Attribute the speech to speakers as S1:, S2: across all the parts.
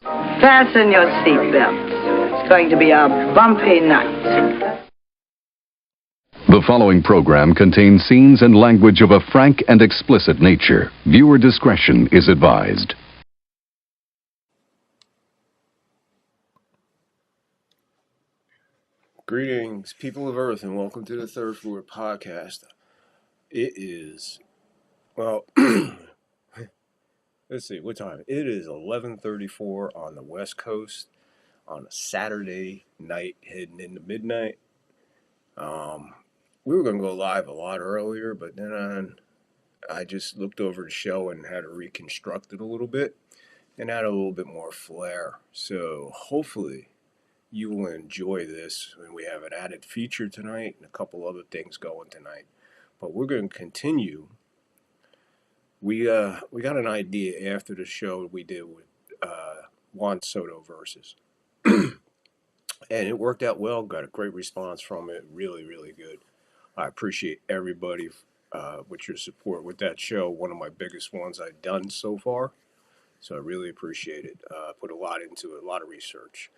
S1: Fasten your seatbelts. It's going to be a bumpy night.
S2: The following program contains scenes and language of a frank and explicit nature. Viewer discretion is advised.
S3: Greetings, people of Earth, and welcome to the Third Floor Podcast. It is, well, let's see, what time? It is 11:34 on the West Coast on a Saturday night heading into midnight. We were going to go live a lot earlier, but then I just looked over the show and had to reconstruct it a little bit and add a little bit more flair. So hopefully you will enjoy this. And we have an added feature tonight and a couple other things going tonight. But we're going to continue. We got an idea after the show we did with Juan Soto versus. And it worked out well. Got a great response from it. Really, really good. I appreciate everybody with your support with that show. One of my biggest ones I've done so far. So I really appreciate it. Put a lot into it, a lot of research.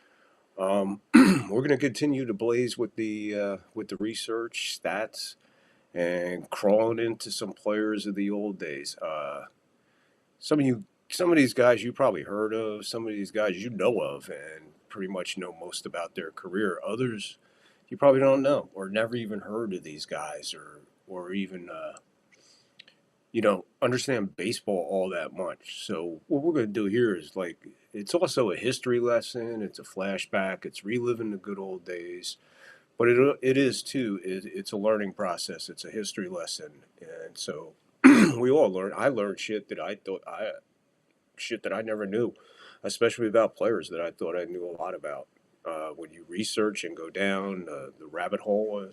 S3: We're going to continue to blaze with the research, stats, and crawling into some players of the old days. Some of these guys you probably heard of, some of these guys you know of, and pretty much know most about their career. Others you probably don't know or never even heard of these guys, or even understand baseball all that much. So what we're going to do here is it's also a history lesson. It's a flashback. It's reliving the good old days. But it is too. It's a learning process. It's a history lesson, and so we all learn. I learned shit that I never knew, especially about players that I thought I knew a lot about. When you research and go down the rabbit hole,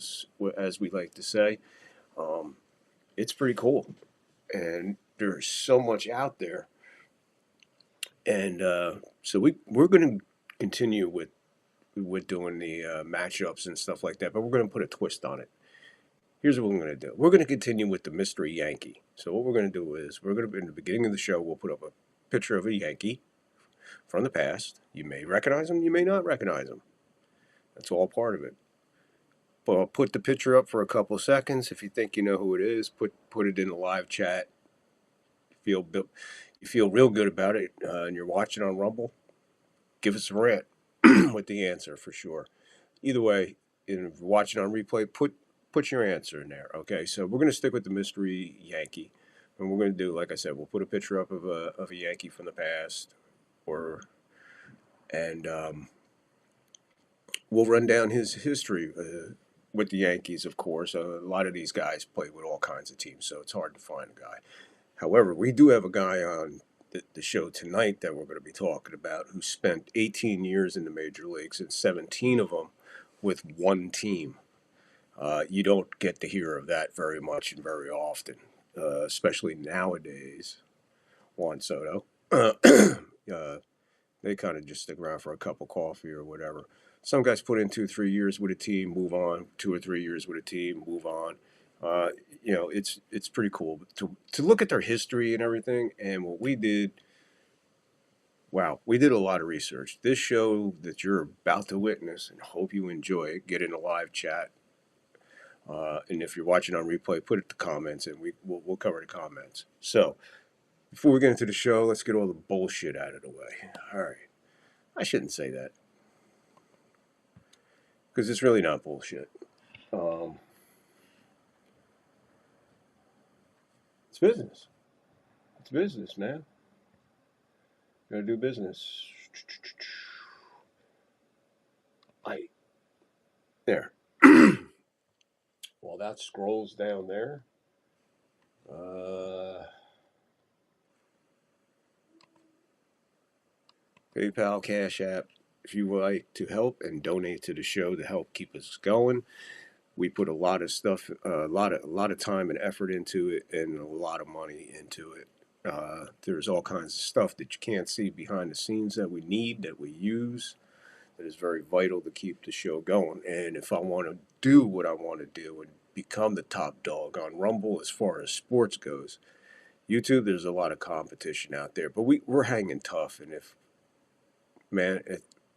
S3: as we like to say, it's pretty cool. And there's so much out there, and so we're going to continue with doing the matchups and stuff like that, but we're going to put a twist on it. Here's what we're going to do. We're going to continue with the mystery Yankee. So what we're going to do is in the beginning of the show, we'll put up a picture of a Yankee from the past. You may recognize him, you may not recognize him. That's all part of it. But I'll put the picture up for a couple of seconds. If you think you know who it is, put it in the live chat. You feel real good about it, and you're watching on Rumble, give us a rant with the answer for sure. Either way, if you're watching on replay, put your answer in there. Okay, so we're going to stick with the mystery Yankee, and we're going to do, like I said, we'll put a picture up of a Yankee from the past, and we'll run down his history with the Yankees. Of course, a lot of these guys play with all kinds of teams, so it's hard to find a guy. However, we do have a guy on the show tonight that we're going to be talking about who spent 18 years in the major leagues and 17 of them with one team. You don't get to hear of that very much and very often, especially nowadays. Juan Soto. They kind of just stick around for a cup of coffee or whatever. Some guys put in 2-3 years with a team, move on. 2 or 3 years with a team, move on. It's pretty cool to look at their history and everything. And what we did, wow, we did a lot of research. This show that you're about to witness, and hope you enjoy it, get in a live chat. And if you're watching on replay, put it in the comments, and we'll cover the comments. So before we get into the show, let's get all the bullshit out of the way. All right. I shouldn't say that, because it's really not bullshit. It's business. It's business, man. Gotta do business. There. While that scrolls down there, PayPal, Cash App, if you would like to help and donate to the show to help keep us going. We put a lot of stuff, a lot of time and effort into it, and a lot of money into it. There's all kinds of stuff that you can't see behind the scenes that we need, that we use, that is very vital to keep the show going. And if I want to do what I want to do and become the top dog on Rumble as far as sports goes, YouTube, there's a lot of competition out there, but we're hanging tough. And if man,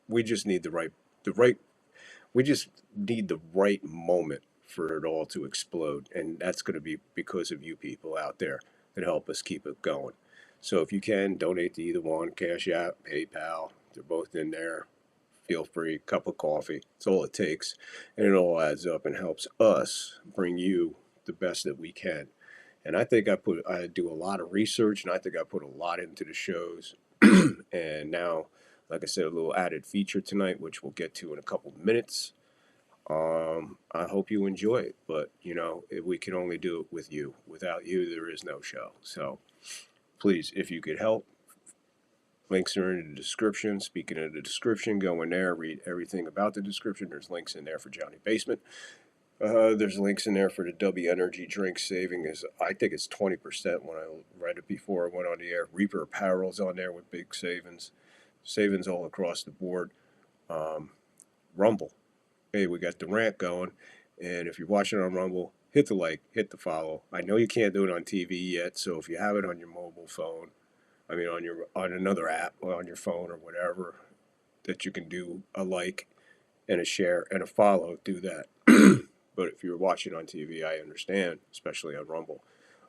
S3: we just need the right, we just need the right moment for it all to explode. And that's going to be because of you people out there that help us keep it going. So if you can donate to either one, Cash App, PayPal, they're both in there. Feel free, cup of coffee. It's all it takes. And it all adds up and helps us bring you the best that we can. And I think I do a lot of research, and I think I put a lot into the shows. And now, like I said, a little added feature tonight, which we'll get to in a couple of minutes. I hope you enjoy it, but we can only do it with you. Without you, there is no show. So please, if you could help, links are in the description. Speaking of the description, go in there, read everything about the description. There's links in there for Johnny Basement. There's links in there for the W Energy drink saving is, I think it's 20% when I read it before I went on the air. Reaper Apparel's on there with big savings all across the board. Rumble, hey, we got the rant going, and if you're watching on Rumble, hit the like, hit the follow. I know you can't do it on TV yet, so if you have it on your mobile phone, on another app or on your phone or whatever, that you can do a like and a share and a follow, do that. But if you're watching on TV, I understand, especially on Rumble.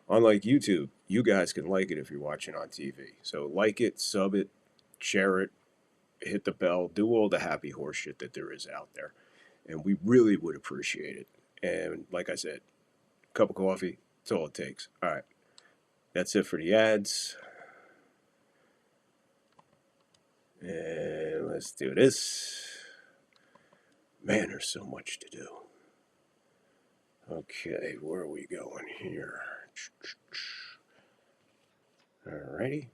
S3: Unlike YouTube, you guys can like it if you're watching on TV. So like it, sub it, share it, hit the bell, do all the happy horse shit that there is out there. And we really would appreciate it. And like I said, cup of coffee, that's all it takes. All right, that's it for the ads. And let's do this. Man, there's so much to do. Okay, where are we going here? Alrighty.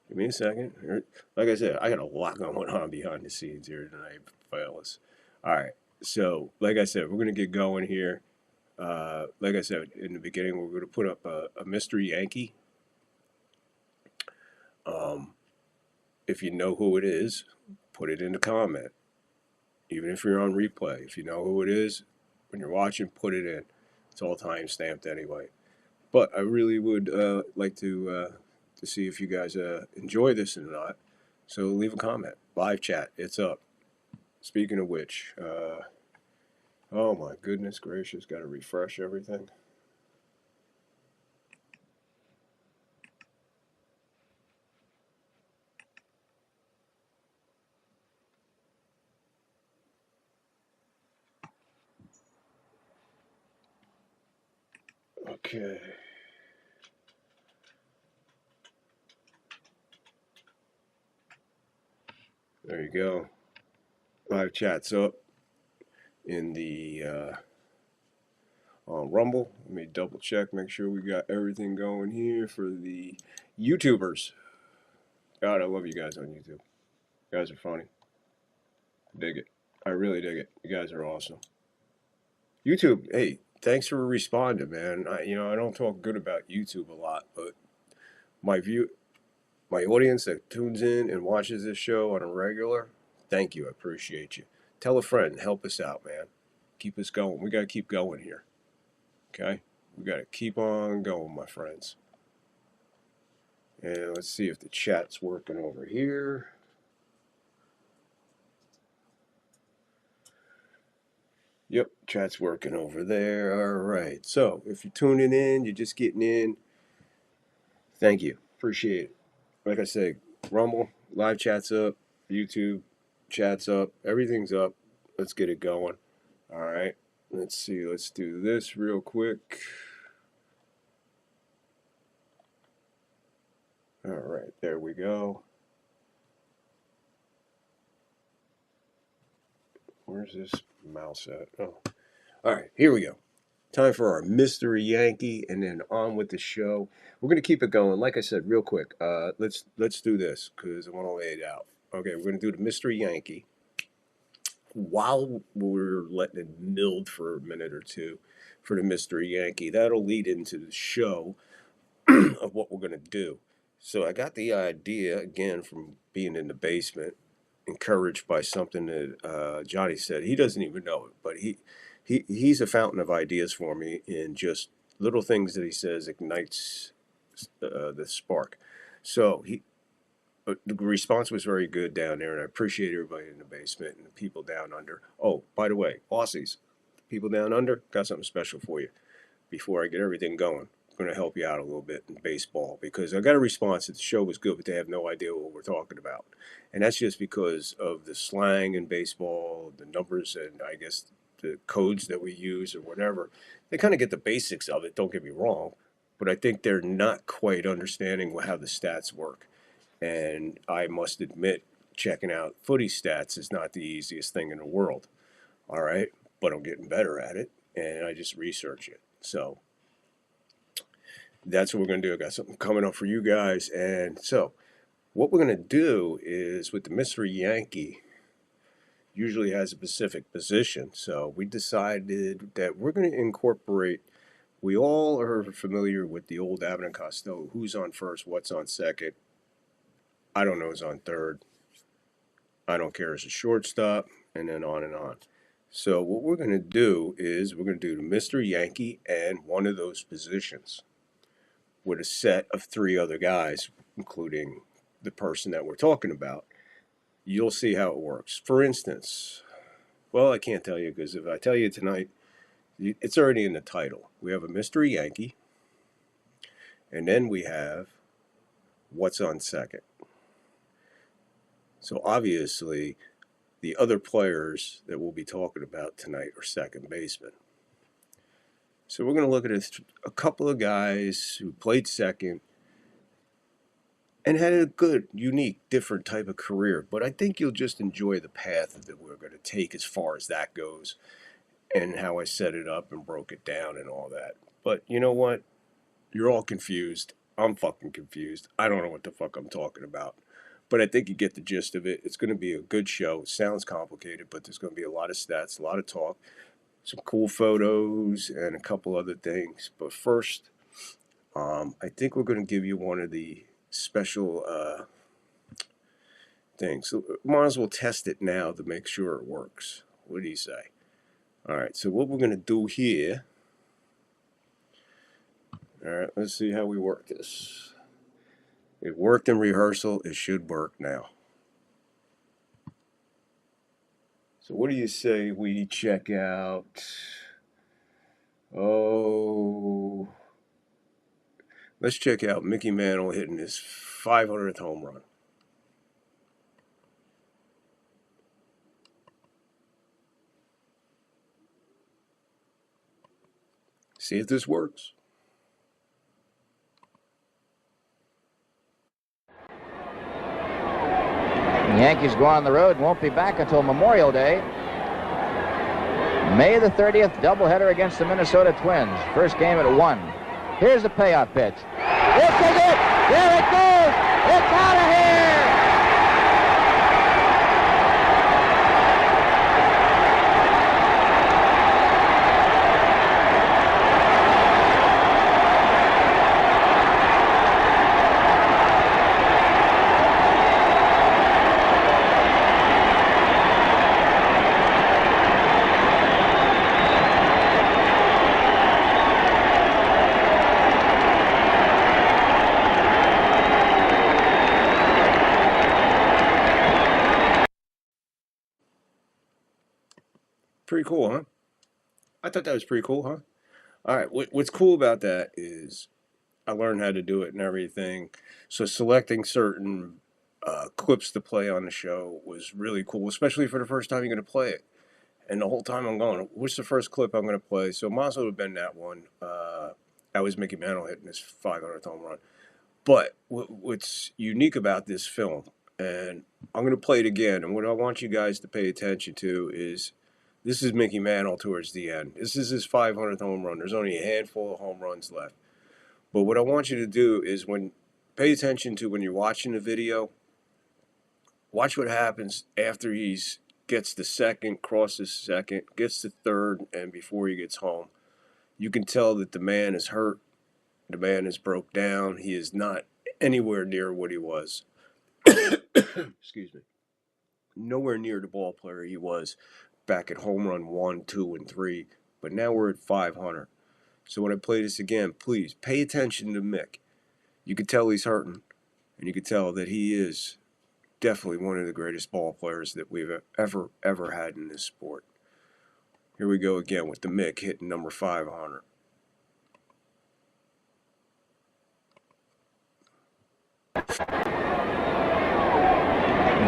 S3: Give me a second. Like I said, I got a lot going on behind the scenes here tonight, fellas. Alright, so like I said, we're going to get going here. Like I said in the beginning, we're going to put up a mystery Yankee. If you know who it is, put it in the comment. Even if you're on replay, if you know who it is, when you're watching, put it in. It's all time stamped anyway. But I really would like to see if you guys enjoy this or not. So leave a comment. Live chat, it's up. Speaking of which, oh my goodness gracious, got to refresh everything. Okay. There you go. Live chat's up in the on Rumble. Let me double check, make sure we got everything going here for the YouTubers. God, I love you guys on YouTube. You guys are funny. Dig it. I really dig it. You guys are awesome. YouTube, hey, thanks for responding, man. I don't talk good about YouTube a lot, but my audience that tunes in and watches this show on a regular, thank you. I appreciate you. Tell a friend, help us out, man. Keep us going. We got to keep going here. Okay? We got to keep on going, my friends. And let's see if the chat's working over here. Yep, chat's working over there. All right. So if you're tuning in, you're just getting in, thank you. Appreciate it. Like I said, Rumble, live chat's up, YouTube, chat's up, everything's up. Let's get it going. All right. Let's see. Let's do this real quick. All right. There we go. Where's this mouse at? Oh. All right. Here we go. Time for our mystery Yankee, and then on with the show. We're gonna keep it going. Like I said, real quick. Let's do this because I want to lay it out. Okay, we're gonna do the mystery Yankee. While we're letting it mild for a minute or two for the mystery Yankee, that'll lead into the show of what we're gonna do. So I got the idea again from being in the basement, encouraged by something that Johnny said. He doesn't even know it, but he's a fountain of ideas for me in just little things that he says ignites the spark. So the response was very good down there, and I appreciate everybody in the basement and the people down under. Oh, by the way, Aussies, people down under, got something special for you. Before I get everything going, I'm going to help you out a little bit in baseball because I got a response that the show was good, but they have no idea what we're talking about. And that's just because of the slang in baseball, the numbers, and I guess the codes that we use or whatever. They kind of get the basics of it, don't get me wrong, but I think they're not quite understanding how the stats work. And I must admit, checking out footy stats is not the easiest thing in the world. All right. But I'm getting better at it and I just research it. So that's what we're going to do. I got something coming up for you guys. And so what we're going to do is with the mystery Yankee, usually has a specific position. So we decided that we're going to incorporate. We all are familiar with the old Abbott and Costello. Who's on first? What's on second? I don't know who's on third. I don't care as a shortstop, and then on and on. So what we're going to do is we're going to do the Mr. Yankee and one of those positions with a set of 3 other guys, including the person that we're talking about. You'll see how it works. For instance, well, I can't tell you because if I tell you tonight, it's already in the title. We have a Mystery Yankee, and then we have what's on second. So obviously, the other players that we'll be talking about tonight are second basemen. So we're going to look at a couple of guys who played second and had a good, unique, different type of career. But I think you'll just enjoy the path that we're going to take as far as that goes and how I set it up and broke it down and all that. But you know what? You're all confused. I'm fucking confused. I don't know what the fuck I'm talking about. But I think you get the gist of it. It's going to be a good show. It sounds complicated, but there's going to be a lot of stats, a lot of talk, some cool photos, and a couple other things. But first, I think we're going to give you one of the special things. So might as well test it now to make sure it works. What do you say? All right, so what we're going to do here, all right, let's see how we work this. It worked in rehearsal. It should work now. So what do you say we check out? Oh, let's check out Mickey Mantle hitting his 500th home run. See if this works.
S4: The Yankees go on the road and won't be back until Memorial Day. May the 30th, doubleheader against the Minnesota Twins. First game at 1. Here's the payoff pitch. It's a hit! There it goes! It's out of here!
S3: Pretty cool, huh? I thought that was pretty cool, huh? All right, what's cool about that is I learned how to do it and everything. So selecting certain clips to play on the show was really cool, especially for the first time you're going to play it. And the whole time I'm going, what's the first clip I'm going to play? So might as well have been that one. That was Mickey Mantle hitting his 500th home run. But what's unique about this film, and I'm going to play it again, and what I want you guys to pay attention to is this is Mickey Mantle towards the end. This is his 500th home run. There's only a handful of home runs left. But what I want you to do is pay attention to when you're watching the video, watch what happens after he's gets to second, crosses second, gets to third, and before he gets home. You can tell that the man is hurt. The man is broke down. He is not anywhere near what he was. Excuse me. Nowhere near the ball player he was back at home run 1, 2, and 3. But now we're at 500. So when I play this again, please pay attention to Mick. You can tell he's hurting. And you can tell that he is definitely one of the greatest ball players that we've ever had in this sport. Here we go again with the Mick hitting number 500.
S4: The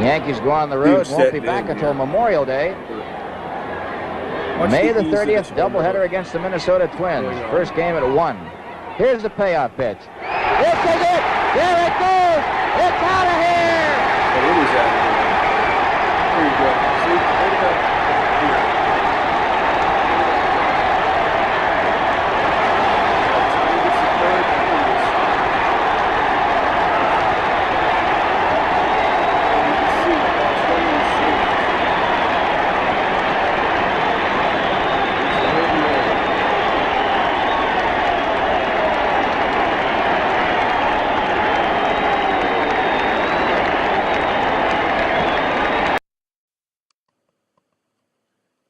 S4: Yankees go on the road and won't be back until Memorial Day. May the 30th, doubleheader against the Minnesota Twins. First game at 1. Here's the payoff pitch. He'll take it! There it goes! It's out of here!
S3: Oh, what is that? Here you go. See? There you go. Here.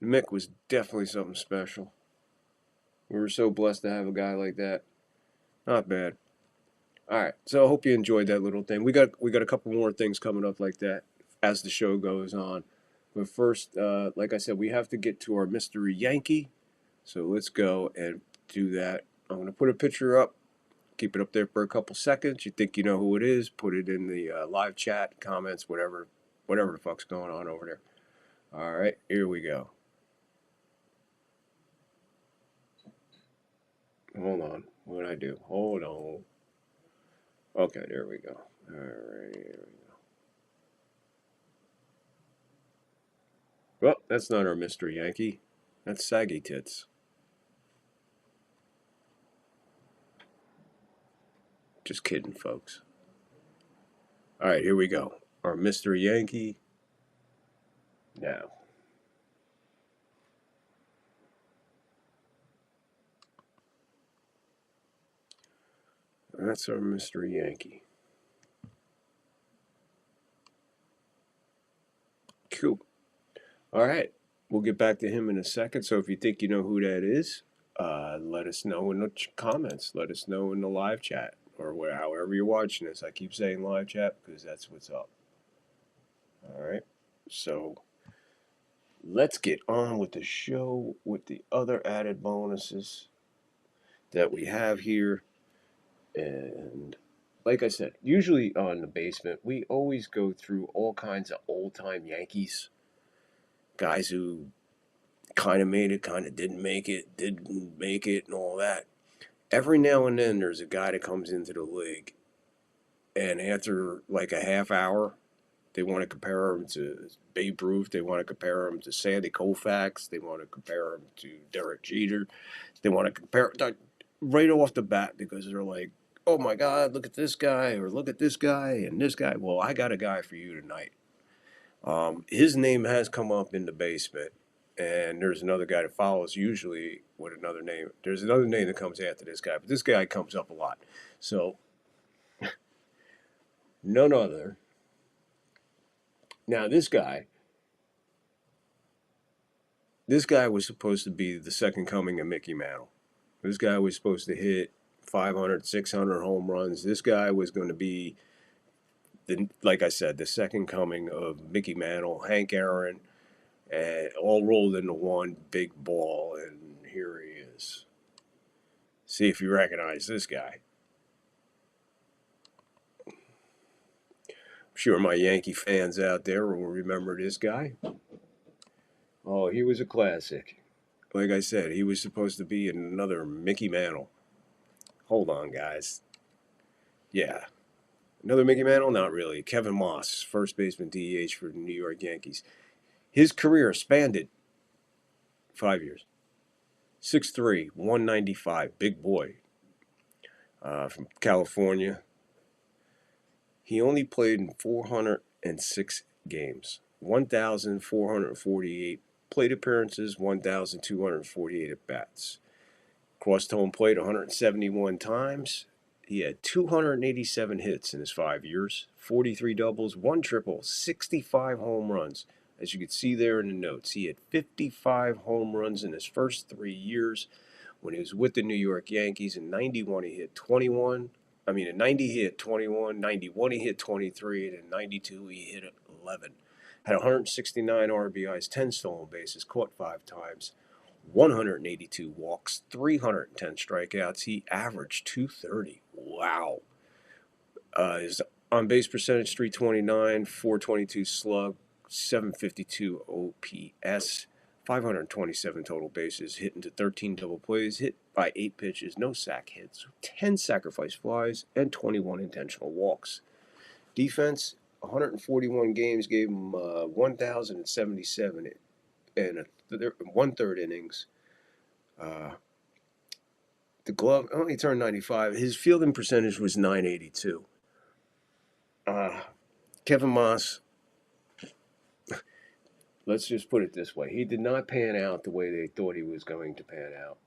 S3: Mick was definitely something special. We were so blessed to have a guy like that. Not bad. All right, so I hope you enjoyed that little thing. We got a couple more things coming up like that as the show goes on. But first, like I said, we have to get to our mystery Yankee. So let's go and do that. I'm going to put a picture up. Keep it up there for a couple seconds. You think you know who it is, put it in the live chat, comments, whatever the fuck's going on over there. All right, here we go. Hold on. What did I do? Hold on. Okay, there we go. All right, here we go. Well, that's not our mystery Yankee. That's Saggy Tits. Just kidding, folks. All right, here we go. Our mystery Yankee. Now. That's our mystery Yankee. Cool. All right. We'll get back to him in a second. So if you think you know who that is, let us know in the comments. Let us know in the live chat or however you're watching this. I keep saying live chat because that's what's up. All right. So let's get on with the show with the other added bonuses that we have here. And like I said, usually on the basement, we always go through all kinds of old-time Yankees. Guys who kind of made it, kind of didn't make it, and all that. Every now and then, there's a guy that comes into the league, and after like a half hour, they want to compare him to Babe Ruth. They want to compare him to Sandy Koufax. They want to compare him to Derek Jeter. They want to compare right off the bat because they're like, oh my God, look at this guy, or look at this guy and this guy. Well, I got a guy for you tonight. His name has come up in the basement, and there's another guy that follows usually with another name. There's another name that comes after this guy, but this guy comes up a lot. So, none other. Now, this guy was supposed to be the second coming of Mickey Mantle. This guy was supposed to hit 500, 600 home runs. This guy was going to be, like I said, the second coming of Mickey Mantle, Hank Aaron, and all rolled into one big ball. And here he is. See if you recognize this guy. I'm sure my Yankee fans out there will remember this guy. Oh, he was a classic. Like I said, he was supposed to be another Mickey Mantle. Hold on, guys. Yeah. Another Mickey Mantle? Not really. Kevin Moss, first baseman DH for the New York Yankees. His career spanned 5 years. 6'3", 195, big boy. From California. He only played in 406 games. 1,448 plate appearances, 1,248 at-bats. Crossed home plate 171 times. He had 287 hits in his 5 years, 43 doubles, 1 triple, 65 home runs. As you can see there in the notes, he had 55 home runs in his first 3 years. When he was with the New York Yankees in 91, he hit 21. I mean, in 90 he hit 21, 91 he hit 23, and in 92 he hit 11. Had 169 RBIs, 10 stolen bases, caught 5 times, 182 walks, 310 strikeouts. He averaged 230. Wow. His on base percentage 329, 422 slug, 752 OPS, 527 total bases, hit into 13 double plays, hit by 8 pitches, no sac hits, 10 sacrifice flies, and 21 intentional walks. Defense, 141 games, gave him 1,077 and 1/3 innings. The glove only turned 95. His fielding percentage was 982. Kevin Moss, let's just put it this way. He did not pan out the way they thought he was going to pan out.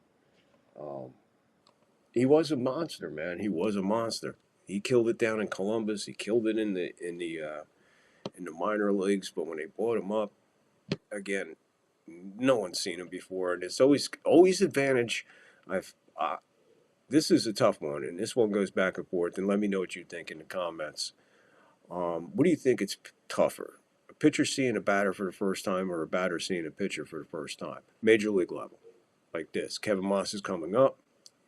S3: He was a monster, man. He was a monster. He killed it down in Columbus. He killed it in the minor leagues. But when they brought him up, again, no one's seen him before, and it's always advantage. This is a tough one, and this one goes back and forth. And let me know what you think in the comments. What do you think it's tougher? A pitcher seeing a batter for the first time or a batter seeing a pitcher for the first time? Major league level, like this. Kevin Moss is coming up.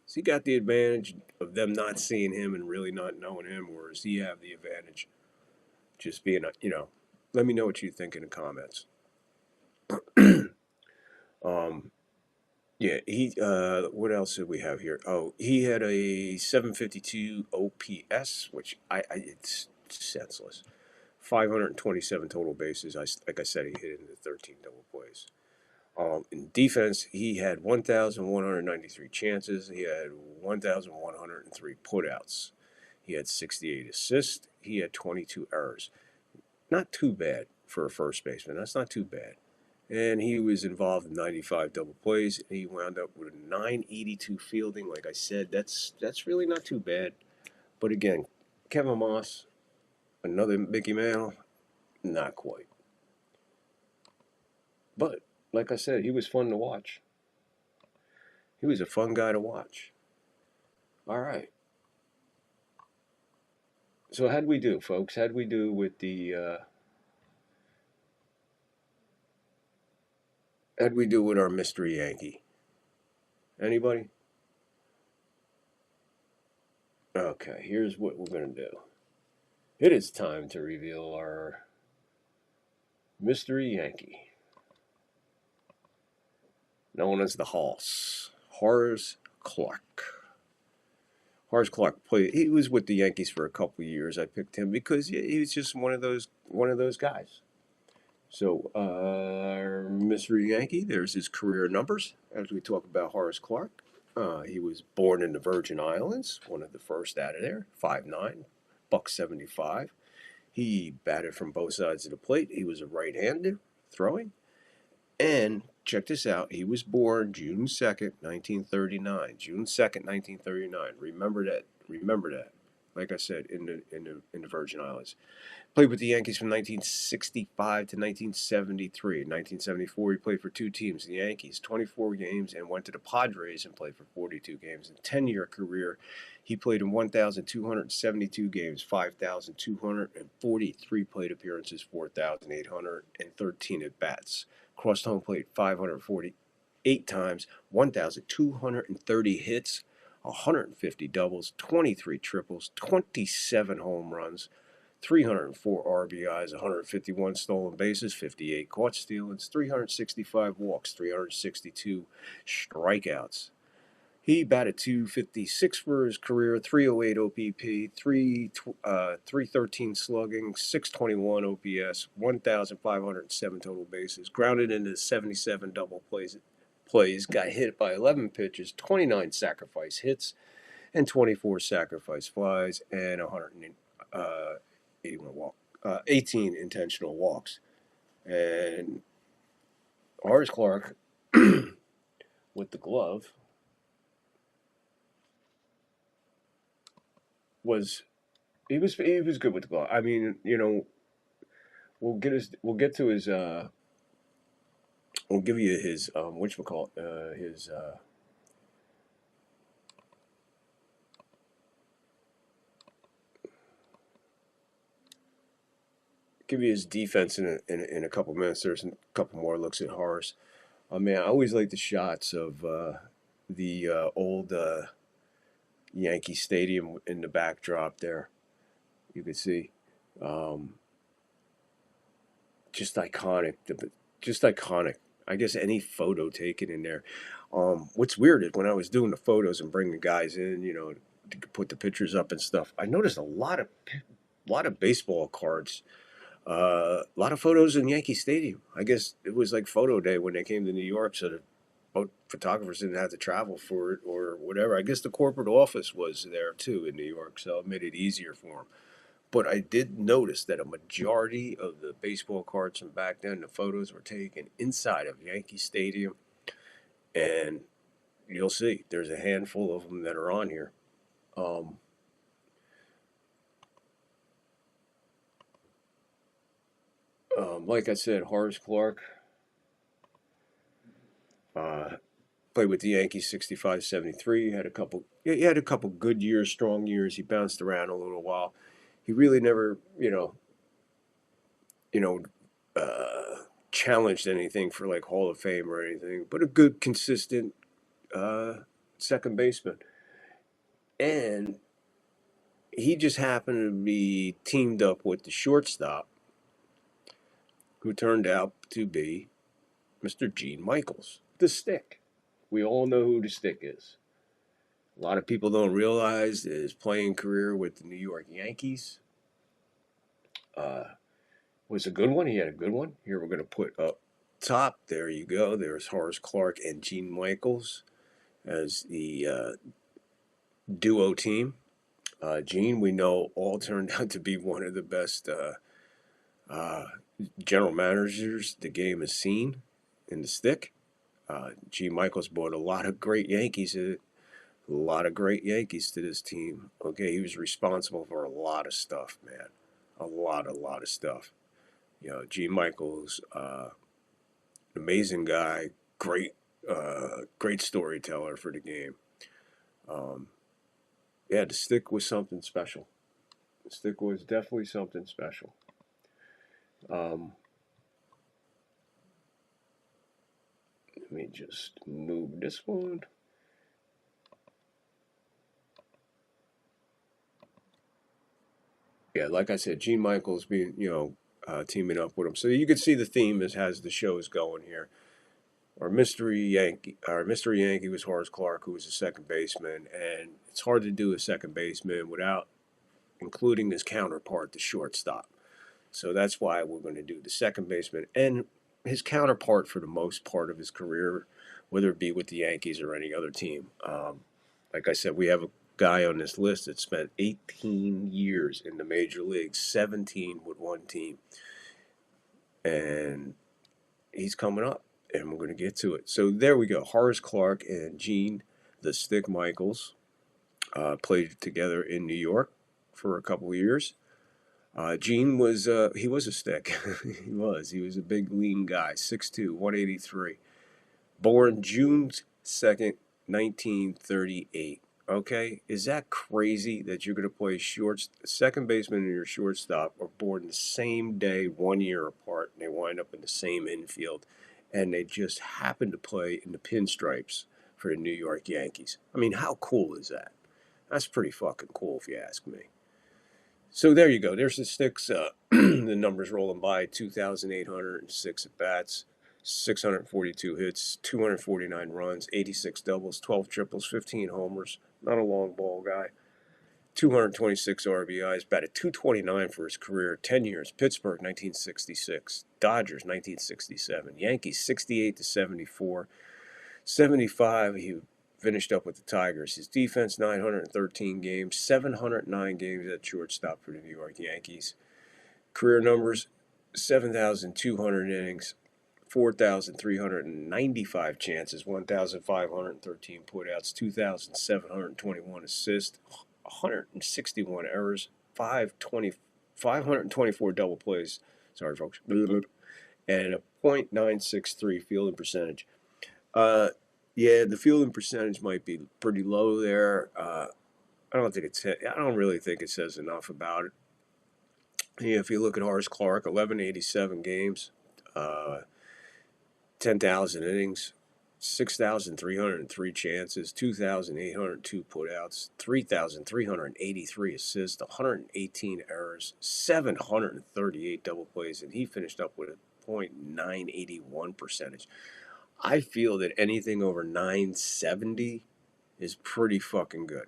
S3: Has he got the advantage of them not seeing him and really not knowing him, or does he have the advantage just being, let me know what you think in the comments. Yeah, what else did we have here? Oh, he had a 752 OPS, which it's senseless. 527 total bases. Like I said, he hit into 13 double plays. In defense, he had 1,193 chances. He had 1,103 putouts. He had 68 assists. He had 22 errors. Not too bad for a first baseman. That's not too bad. And he was involved in 95 double plays. He wound up with a 982 fielding. Like I said, that's really not too bad. But again, Kevin Moss, another Mickey Mantle, not quite. But like I said, he was fun to watch. He was a fun guy to watch. All right. So how'd we do, folks? How'd we do with how'd we do with our mystery Yankee? Anybody? Okay, here's what we're going to do. It is time to reveal our mystery Yankee, known as the Horace Clarke. Horace Clarke he was with the Yankees for a couple of years. I picked him because he was just one of those guys. So, our mystery Yankee, there's his career numbers as we talk about Horace Clarke. He was born in the Virgin Islands, one of the first out of there, 5'9", $175. He batted from both sides of the plate. He was a right-hander throwing. And check this out. He was born June 2nd, 1939. June 2nd, 1939. Remember that. Like I said, in the Virgin Islands. Played with the Yankees from 1965 to 1973. In 1974, he played for 2 teams, the Yankees, 24 games, and went to the Padres and played for 42 games. In a 10-year career, he played in 1,272 games, 5,243 plate appearances, 4,813 at-bats. Crossed home plate 548 times, 1,230 hits, 150 doubles, 23 triples, 27 home runs, 304 RBIs, 151 stolen bases, 58 caught stealings, 365 walks, 362 strikeouts. He batted .256 for his career, 308 OPP, 313 slugging, 621 OPS, 1,507 total bases, grounded into 77 double plays, got hit by 11 pitches, 29 sacrifice hits, and 24 sacrifice flies, and 18 intentional walks. And Horace Clarke, with the glove, was good with the glove. I mean, we'll give you his his give you his defense in a couple minutes. There's a couple more looks at Horace. Man, I always like the shots of the old Yankee Stadium in the backdrop there. You can see, um, just iconic. Just iconic. I guess any photo taken in there. What's weird is when I was doing the photos and bringing guys in, to put the pictures up and stuff, I noticed a lot of baseball cards, a lot of photos in Yankee Stadium. I guess it was like photo day when they came to New York, so the photographers didn't have to travel for it or whatever. I guess the corporate office was there too in New York, so it made it easier for them. But I did notice that a majority of the baseball cards from back then, the photos were taken inside of Yankee Stadium, and you'll see there's a handful of them that are on here. Um, like I said, Horace Clark uh, played with the Yankees 65, 73. He had a couple good years, strong years. He bounced around a little while. He really never, you know, challenged anything for like Hall of Fame or anything, but a good, consistent uh, second baseman. And he just happened to be teamed up with the shortstop, who turned out to be Mr. Gene Michaels, the Stick. We all know who the Stick is. A lot of people don't realize his playing career with the New York Yankees uh, was a good one. He had a good one. Here we're going to put up top. There you go. There's Horace Clark and Gene Michaels as the duo team. Gene, we know, all turned out to be one of the best uh, general managers the game has seen in the Stick. Gene Michaels brought a lot of great Yankees, to this team. Okay, he was responsible for a lot of stuff, man. A lot of stuff. Gene Michaels, amazing guy, great storyteller for the game. Um, yeah, the Stick was something special. The Stick was definitely something special. Um, Let me just move this one. Yeah, like I said, Gene Michaels being, teaming up with him. So you can see the theme has the shows going here. Our mystery Yankee was Horace Clark, who was a second baseman, and it's hard to do a second baseman without including his counterpart, the shortstop. So that's why we're going to do the second baseman and his counterpart for the most part of his career, whether it be with the Yankees or any other team. Like I said, we have a guy on this list that spent 18 years in the major leagues, 17 with one team, and he's coming up, and we're going to get to it. So there we go. Horace Clark and Gene, the Stick Michaels, played together in New York for a couple of years. Gene he was a stick. He was a big lean guy, 6'2", 183. Born June 2nd, 1938. Okay, is that crazy that you're going to play second baseman and your shortstop are born the same day, 1 year apart, and they wind up in the same infield, and they just happen to play in the pinstripes for the New York Yankees? I mean, how cool is that? That's pretty fucking cool if you ask me. So there you go. There's the Sticks. The numbers rolling by: 2,806 at bats, 642 hits, 249 runs, 86 doubles, 12 triples, 15 homers. Not a long ball guy. 226 RBIs, batted .229 for his career. 10 years. Pittsburgh, 1966. Dodgers, 1967. Yankees, 68 to 74. 75. He finished up with the Tigers. His defense, 913 games, 709 games at shortstop for the New York Yankees. Career numbers, 7,200 innings, 4,395 chances, 1,513 putouts, 2,721 assists, 161 errors, 524 double plays. Sorry, folks. And a .963 fielding percentage. Yeah, the fielding percentage might be pretty low there. I don't really think it says enough about it. Yeah, if you look at Horace Clarke, 1187 games, 10,000 innings, 6,303 chances, 2,802 putouts, 3,383 assists, 118 errors, 738 double plays, and he finished up with a .981 percentage. I feel that anything over 970 is pretty fucking good.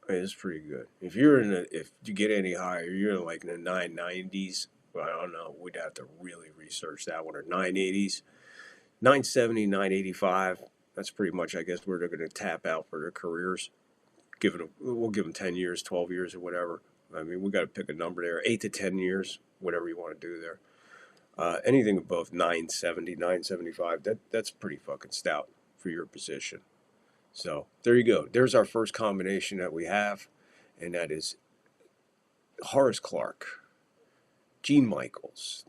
S3: It's pretty good. If you get any higher, you're in like in the 990s. Well, I don't know. We'd have to really research that one. Or 980s, 970, 985. That's pretty much, I guess, where they're going to tap out for their careers. We'll give them 10 years, 12 years, or whatever. I mean, we got to pick a number there. 8 to 10 years, whatever you want to do there. Anything above 970, 975, that's pretty fucking stout for your position. So there you go. There's our first combination that we have, and that is Horace Clarke, Gene Michaels,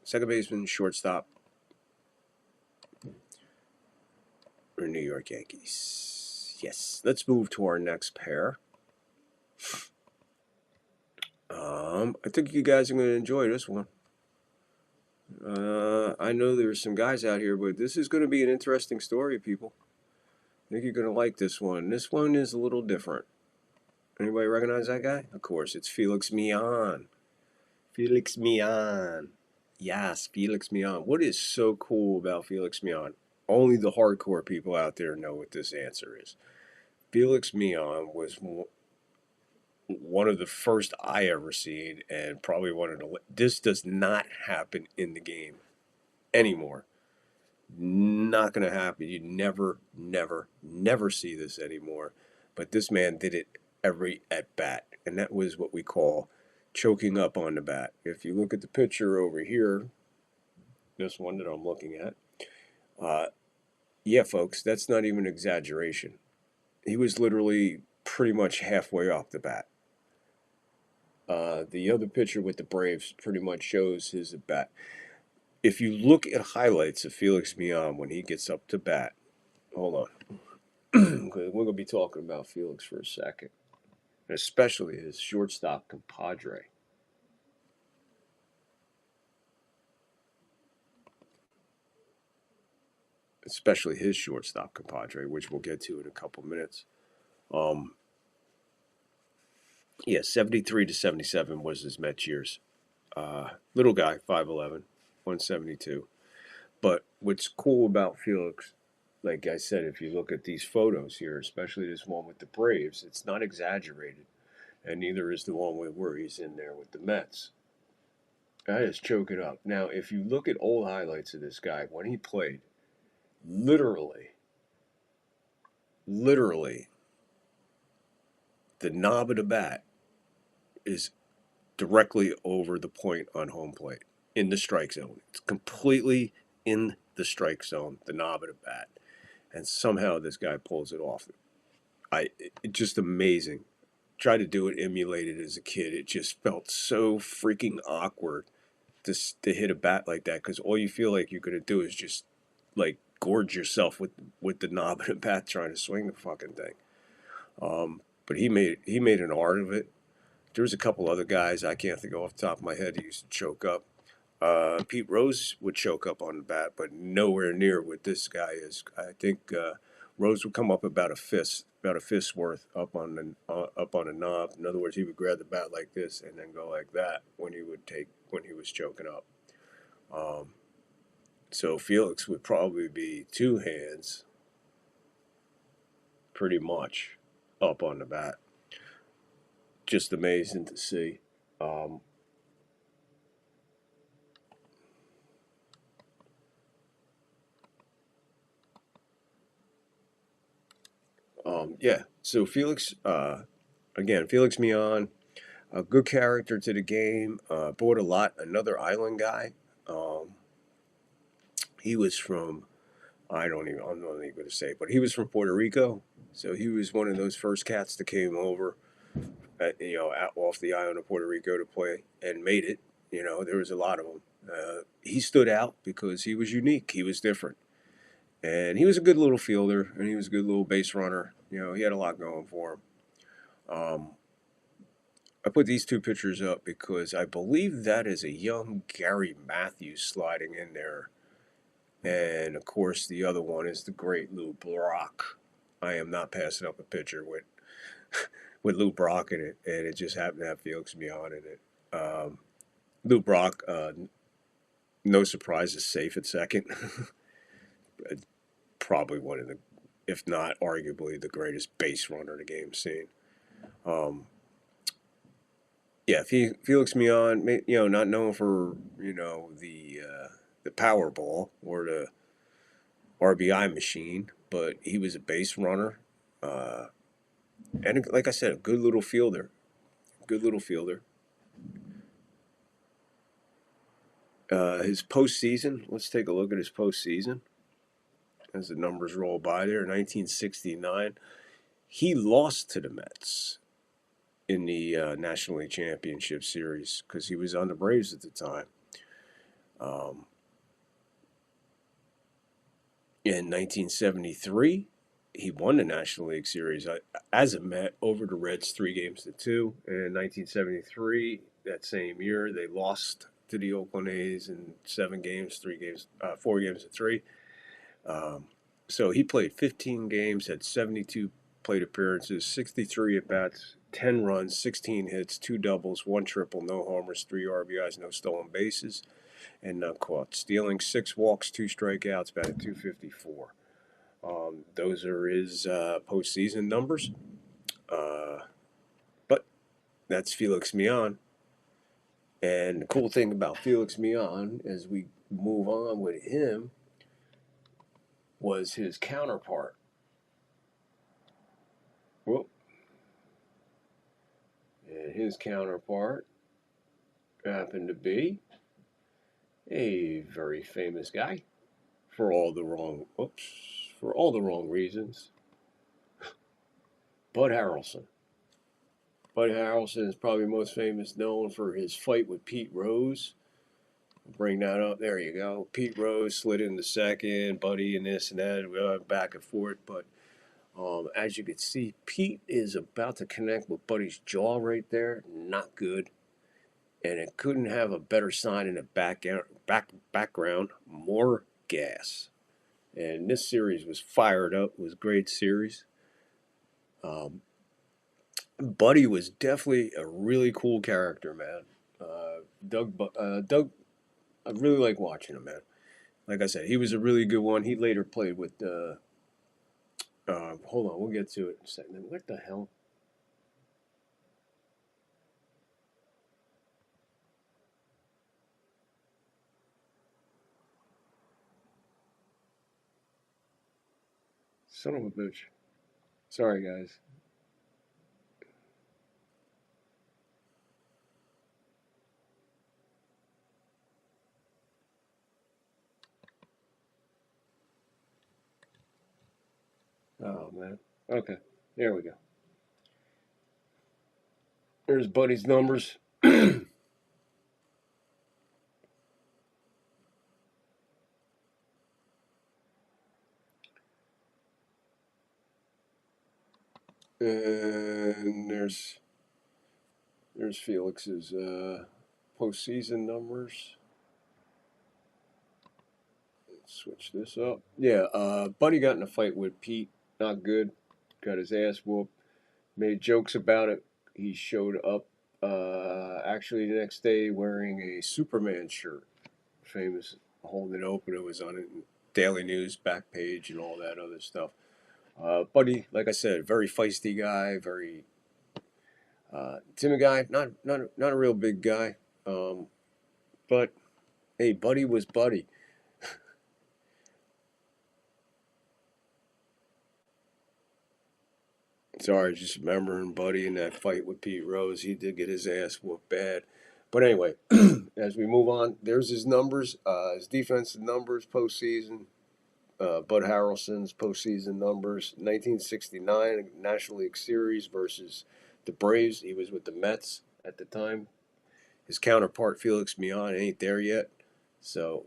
S3: second baseman, shortstop, or New York Yankees. Yes. Let's move to our next pair. I think you guys are going to enjoy this one. I know there's some guys out here, but this is going to be an interesting story, people. I think you're going to like this one. This one is a little different. Anybody recognize that guy? Of course, it's Felix Millan. Felix Millan. Yes, Felix Millan. What is so cool about Felix Millan? Only the hardcore people out there know what this answer is. Felix Millan was one of the first I ever seen, and probably one of the... This does not happen in the game anymore. Not going to happen. You never see this anymore. But this man did it every at-bat, and that was what we call choking up on the bat. If you look at the picture over here, this one that I'm looking at, yeah, folks, that's not even an exaggeration. He was literally pretty much halfway off the bat. The other picture with the Braves pretty much shows his at bat. If you look at highlights of Felix Millan when he gets up to bat, hold on, we're going to be talking about Felix for a second, especially his shortstop compadre. Especially his shortstop compadre, which we'll get to in a couple minutes. Yeah, 73 to 77 was his Mets years. Little guy, 5'11", 172. But what's cool about Felix, like I said, if you look at these photos here, especially this one with the Braves, it's not exaggerated. And neither is the one where he's in there with the Mets. Guy is choking up. Now, if you look at old highlights of this guy, when he played, literally, the knob of the bat is directly over the point on home plate in the strike zone. It's completely in the strike zone, the knob of the bat. And somehow this guy pulls it off. It's just amazing. Tried to do it, emulated as a kid. It just felt so freaking awkward to hit a bat like that, because all you feel like you're going to do is just like gorge yourself with the knob of the bat trying to swing the fucking thing. But he made an art of it. There was a couple other guys I can't think of off the top of my head who used to choke up. Pete Rose would choke up on the bat, but nowhere near what this guy is. I think Rose would come up about a fist worth up on the knob. In other words, he would grab the bat like this and then go like that when he was choking up. So Felix would probably be two hands, pretty much, up on the bat. Just amazing to see. Yeah, so Felix Millan, a good character to the game, brought a lot. Another island guy. He was from, I'm not even going to say, but he was from Puerto Rico. So he was one of those first cats that came over, off the island of Puerto Rico to play and made it. There was a lot of them. He stood out because he was unique. He was different. And he was a good little fielder, and he was a good little base runner. He had a lot going for him. I put these two pictures up because I believe that is a young Gary Matthews sliding in there. And of course, the other one is the great Lou Brock. I am not passing up a picture with Lou Brock in it, and it just happened to have Felix Mian in it. Lou Brock, no surprise, is safe at second. Probably one of the, if not arguably, the greatest base runner the game's seen. Yeah, Felix Mian, not known for the Powerball or the RBI machine, but he was a base runner, and like I said, a good little fielder. Good little fielder. His postseason. Let's take a look at his postseason as the numbers roll by there. 1969, he lost to the Mets in the National League Championship Series because he was on the Braves at the time. In 1973, he won the National League Series as a Met over the Reds 3-2. And in 1973, that same year, they lost to the Oakland A's in 7 games, 4-3. So he played 15 games, had 72 plate appearances, 63 at-bats, 10 runs, 16 hits, 2 doubles, 1 triple, no homers, 3 RBIs, no stolen bases, and not caught stealing, 6 walks, 2 strikeouts, batted .254. Those are his postseason numbers. But that's Felix Mian. And the cool thing about Felix Mian, as we move on with him, was his counterpart. Whoop. And his counterpart happened to be a very famous guy for all the wrong reasons. Bud Harrelson. Bud Harrelson is probably most famous known for his fight with Pete Rose. Bring that up. There you go. Pete Rose slid into second, Buddy and this and that, back and forth. But as you can see, Pete is about to connect with Buddy's jaw right there. Not good. And it couldn't have a better sign in the background. More gas. And this series was fired up. It was a great series. Buddy was definitely a really cool character, man. Doug, I really like watching him, man. Like I said, he was a really good one. He later played with, hold on, we'll get to it in a second. What the hell? Son of a bitch. Sorry, guys. Oh, man. Okay. There we go. There's Buddy's numbers. And there's Felix's postseason numbers. Let's switch this up. Yeah, Buddy got in a fight with Pete. Not good. Got his ass whooped. Made jokes about it. He showed up actually the next day wearing a Superman shirt. Famous, holding it open. It was on it in Daily News back page and all that other stuff. Buddy, like I said, very feisty guy, very timid guy. Not a real big guy, but hey, Buddy was Buddy. Sorry, just remembering Buddy in that fight with Pete Rose. He did get his ass whooped bad. But anyway, as we move on, there's his numbers, his defensive numbers postseason. Bud Harrelson's postseason numbers. 1969 National League Series versus the Braves. He was with the Mets at the time. His counterpart, Felix Mian, ain't there yet. So,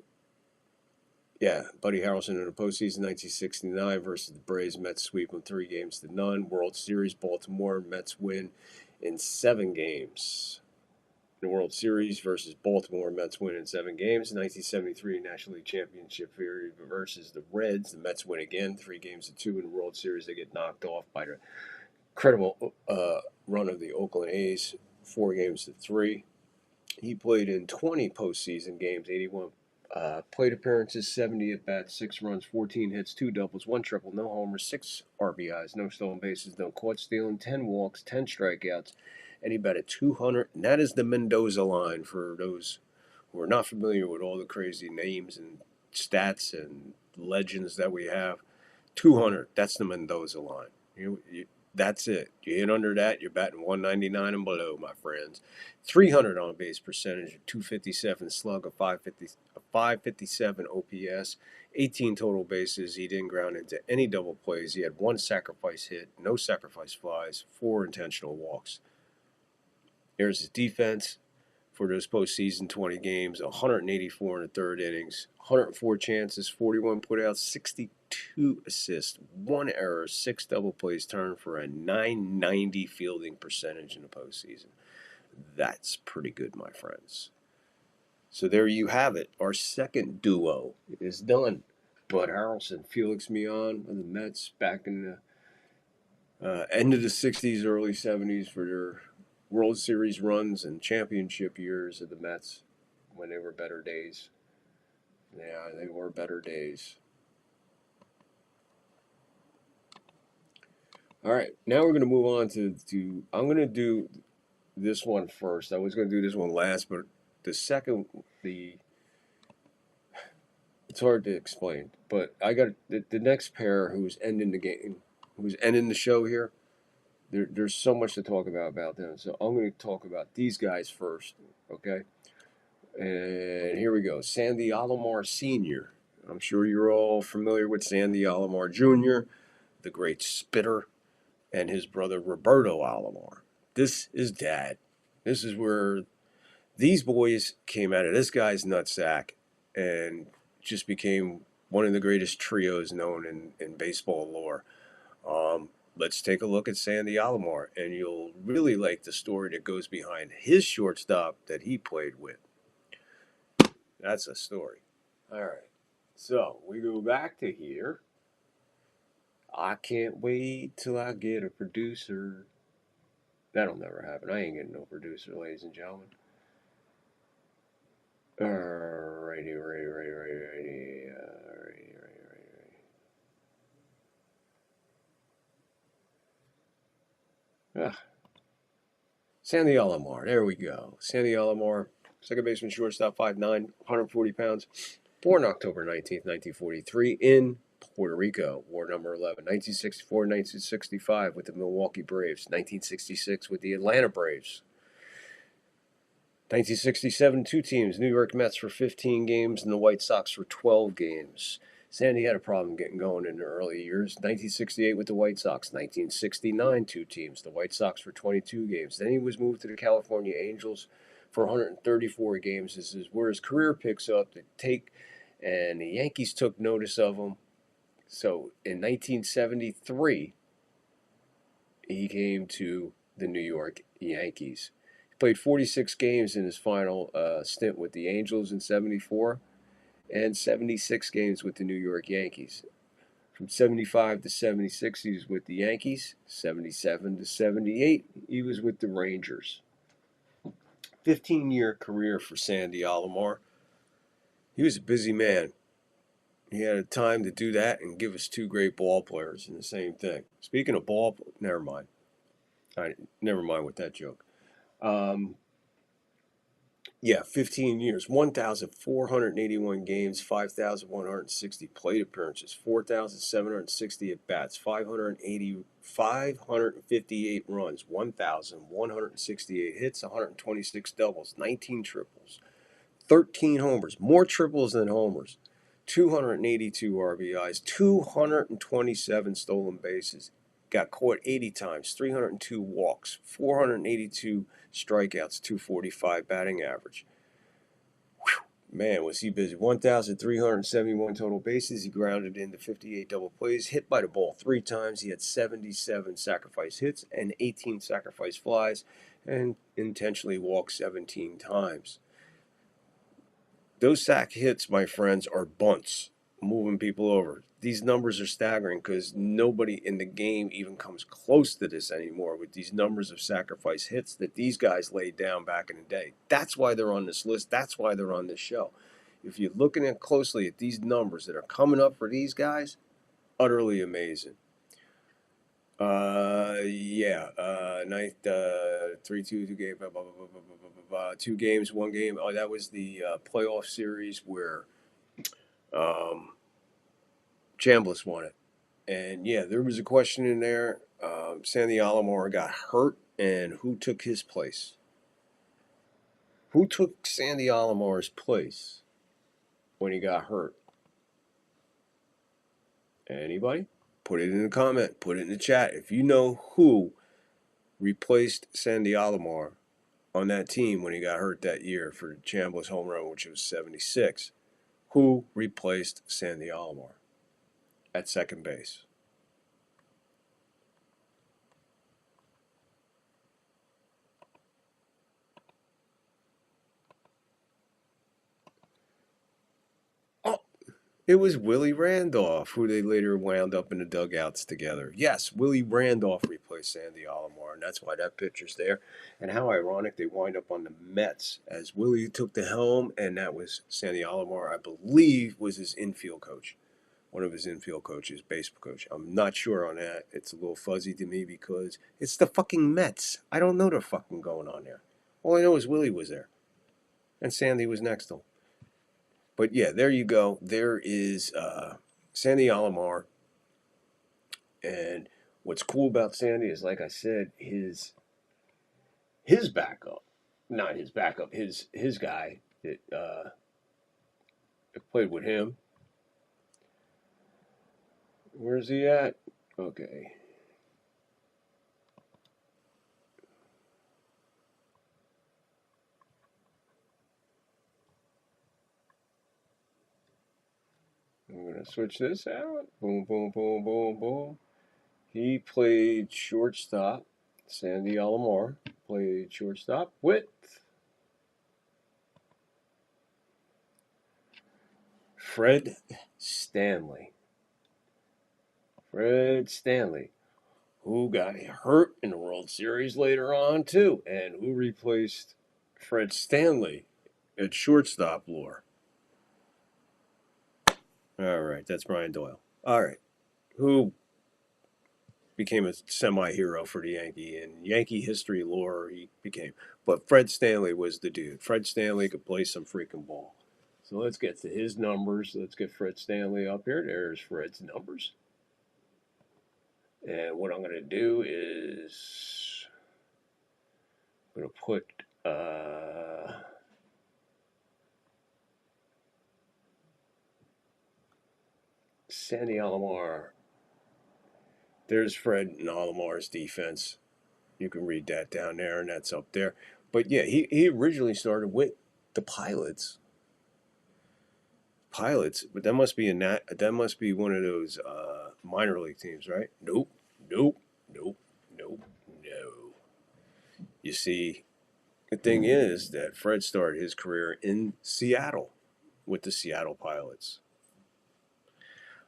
S3: yeah, Buddy Harrelson in the postseason 1969 versus the Braves. Mets sweep them 3-0. World Series, Baltimore. Mets win in 7 games. The World Series versus Baltimore Mets win in 7 games. 1973 National League Championship Series versus the Reds. The Mets win again, 3-2 in the World Series. They get knocked off by the incredible run of the Oakland A's, 4-3. He played in 20 postseason games, 81 plate appearances, 70 at-bats, 6 runs, 14 hits, 2 doubles, 1 triple, no homers, 6 RBIs, no stolen bases, no caught stealing, 10 walks, 10 strikeouts, and he batted 200. And that is the Mendoza line for those who are not familiar with all the crazy names and stats and legends that we have. 200, that's the Mendoza line. That's it. You hit under that, you're batting 199 and below, my friends. 300 on base percentage, a 257 slug, a 557 OPS, 18 total bases. He didn't ground into any double plays. He had 1 sacrifice hit, no sacrifice flies, 4 intentional walks. There's his defense for those postseason 20 games, 184 in the 3rd innings, 104 chances, 41 putouts, 62 assists, 1 error, 6 double plays turned for a 990 fielding percentage in the postseason. That's pretty good, my friends. So there you have it. Our second duo is done. Bud Harrelson, Felix Millan of the Mets back in the end of the 60s, early 70s for their World Series runs and championship years of the Mets when they were better days. Yeah, they were better days. All right, now we're going to move on to I'm going to do this one first. I was going to do this one last, but the second, it's hard to explain. But I got the next pair who's ending the game, who's ending the show here. There's so much to talk about them. So I'm going to talk about these guys first, okay? And here we go. Sandy Alomar Sr. I'm sure you're all familiar with Sandy Alomar Jr., the great spitter, and his brother Roberto Alomar. This is Dad. This is where these boys came out of this guy's nutsack and just became one of the greatest trios known in baseball lore. Let's take a look at Sandy Alomar, and you'll really like the story that goes behind his shortstop that he played with. That's a story. All right. So we go back to here. I can't wait till I get a producer. That'll never happen. I ain't getting no producer, ladies and gentlemen. Righty. Sandy Alomar. There we go. Sandy Alomar, second baseman, shortstop, 5'9", 140 pounds. Born October 19th, 1943 in Puerto Rico. War number 11. 1964, 1965 with the Milwaukee Braves. 1966 with the Atlanta Braves. 1967, 2 teams. New York Mets for 15 games and the White Sox for 12 games. Sandy had a problem getting going in the early years. 1968 with the White Sox. 1969, 2 teams. The White Sox for 22 games. Then he was moved to the California Angels for 134 games. This is where his career picks up. And the Yankees took notice of him. So in 1973, he came to the New York Yankees. He played 46 games in his final stint with the Angels in 74. And 76 games with the New York Yankees. From 75 to 76, he was with the Yankees. 77 to 78, he was with the Rangers. 15-year career for Sandy Alomar. He was a busy man. He had time to do that and give us 2 great ball players in the same thing. Speaking of ball, never mind. Never mind with that joke. 15 years, 1,481 games, 5,160 plate appearances, 4,760 at-bats, 558 runs, 1,168 hits, 126 doubles, 19 triples, 13 homers, more triples than homers, 282 RBIs, 227 stolen bases, got caught 80 times, 302 walks, 482 strikeouts, 245 batting average. Whew. Man, was he busy. 1,371 total bases. He grounded into 58 double plays, hit by the ball 3 times. He had 77 sacrifice hits and 18 sacrifice flies, and intentionally walked 17 times. Those sack hits, my friends, are bunts, moving people over. These numbers are staggering because nobody in the game even comes close to this anymore with these numbers of sacrifice hits that these guys laid down back in the day. That's why they're on this list. That's why they're on this show. If you're looking at closely at these numbers that are coming up for these guys, utterly amazing. Ninth, 3-2 game, 2 games, 1 game. Oh, that was the playoff series where Chambliss won it. And yeah, there was a question in there. Sandy Alomar got hurt, and who took his place? Who took Sandy Alomar's place when he got hurt? Anybody? Put it in the comment. Put it in the chat. If you know who replaced Sandy Alomar on that team when he got hurt that year for Chambliss home run, which was 76, who replaced Sandy Alomar at second base? It was Willie Randolph, who they later wound up in the dugouts together. Yes, Willie Randolph replaced Sandy Alomar, and that's why that picture's there. And how ironic they wind up on the Mets as Willie took the helm, and that was Sandy Alomar, I believe, was his infield coach, one of his infield coaches, baseball coach. I'm not sure on that. It's a little fuzzy to me because it's the fucking Mets. I don't know what's fucking going on there. All I know is Willie was there, and Sandy was next to him. But yeah, there you go. There is Sandy Alomar. And what's cool about Sandy is, like I said, his backup, not his backup, his guy that played with him. Where's he at? Okay. I'm going to switch this out. Boom, boom, boom, boom, boom. He played shortstop. Sandy Alomar played shortstop with Fred Stanley. Fred Stanley, who got hurt in the World Series later on, too. And who replaced Fred Stanley at shortstop lore? All right, that's Brian Doyle. All right, who became a semi-hero for the Yankee, and Yankee history lore he became. But Fred Stanley was the dude. Fred Stanley could play some freaking ball. So let's get to his numbers. Let's get Fred Stanley up here. There's Fred's numbers. And what I'm going to do is I'm going to put Sandy Alomar. There's Fred and Alomar's defense. You can read that down there, and that's up there. But yeah, he originally started with the Pilots. But that must be one of those minor league teams, right? Nope. You see, the thing is that Fred started his career in Seattle with the Seattle Pilots.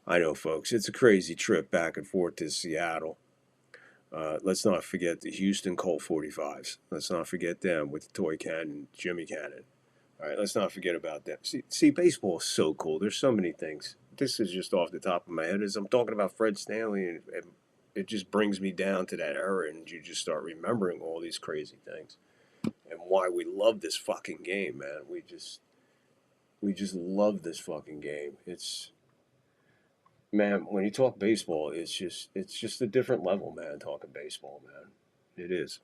S3: I know, folks, it's a crazy trip back and forth to Seattle. Let's not forget the Houston Colt 45s. Let's not forget them with Toy Cannon, Jimmy Cannon. All right, let's not forget about them. See, baseball is so cool. There's so many things. This is just off the top of my head. As I'm talking about Fred Stanley, and it just brings me down to that era, and you just start remembering all these crazy things and why we love this fucking game, man. We just love this fucking game. Man, when you talk baseball, it's just a different level, man, talking baseball, man. It is.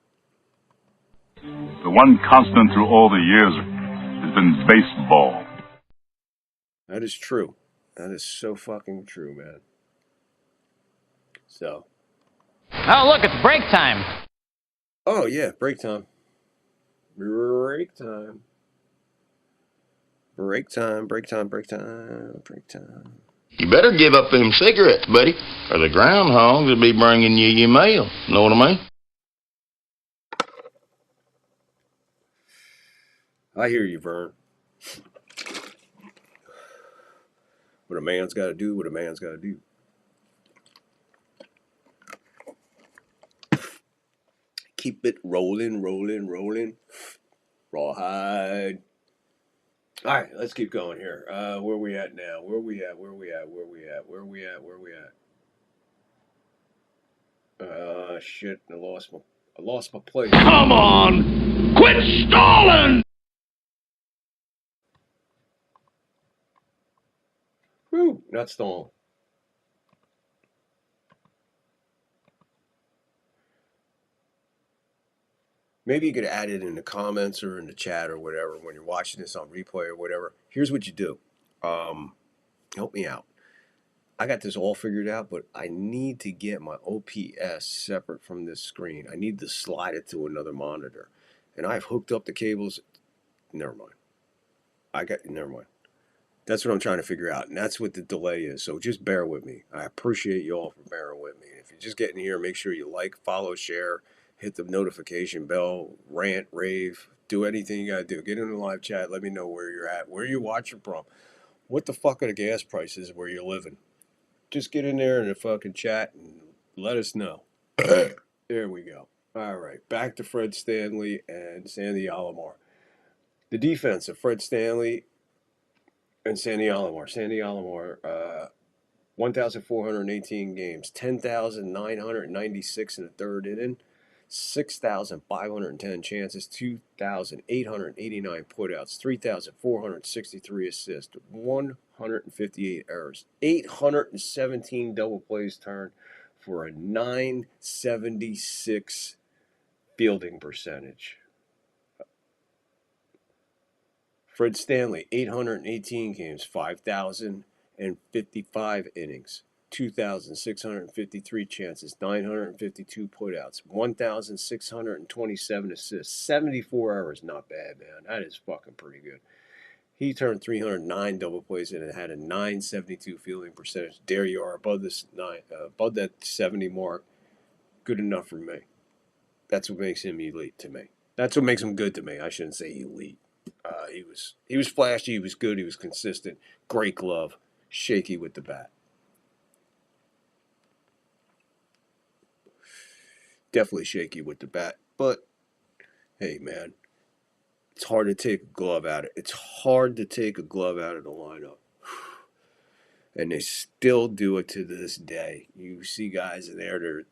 S5: The one constant through all the years has been baseball.
S3: That is true. That is so fucking true, man. So.
S6: Oh, look, it's break time.
S3: Oh, yeah, break time. Break time. Break time, break time, break time, break time.
S7: You better give up them cigarettes, buddy, or the groundhogs will be bringing you your mail. Know what I mean?
S3: I hear you, Vern. What a man's got to do, what a man's got to do. Keep it rolling, rolling, rolling. Rawhide. All right, let's keep going here. Where we at now? Where we at? Where we at? Where we at? Where we at? Where we at? Shit! I lost my place.
S5: Come on! Quit stalling!
S3: Whew, not stalling. Maybe you could add it in the comments or in the chat or whatever when you're watching this on replay or whatever. Here's what you do. Help me out. I got this all figured out, but I need to get my OPS separate from this screen. I need to slide it to another monitor. And I've hooked up the cables. Never mind. Never mind. That's what I'm trying to figure out. And that's what the delay is. So just bear with me. I appreciate you all for bearing with me. If you're just getting here, make sure you like, follow, share, hit the notification bell, rant, rave, do anything you got to do. Get in the live chat. Let me know where you're at, where you're watching from. What the fuck are the gas prices where you're living? Just get in there in the fucking chat and let us know. There we go. All right. Back to Fred Stanley and Sandy Alomar. The defense of Fred Stanley and Sandy Alomar. Sandy Alomar, 1,418 games, 10,996 in the third inning, 6,510 chances, 2,889 putouts, 3,463 assists, 158 errors, 817 double plays turned for a 976 fielding percentage. Fred Stanley, 818 games, 5,055 innings, 2,653 chances, 952 putouts, 1,627 assists, 74 errors. Not bad, man. That is fucking pretty good. He turned 309 double plays in and had a 972 fielding percentage. There you are, above above that 70 mark. Good enough for me. That's what makes him elite to me. That's what makes him good to me. I shouldn't say elite. He was flashy. He was good. He was consistent. Great glove. Shaky with the bat. Definitely shaky with the bat. But hey, man, it's hard to take a glove out of. It's hard to take a glove out of the lineup, and they still do it to this day. You see guys in there that are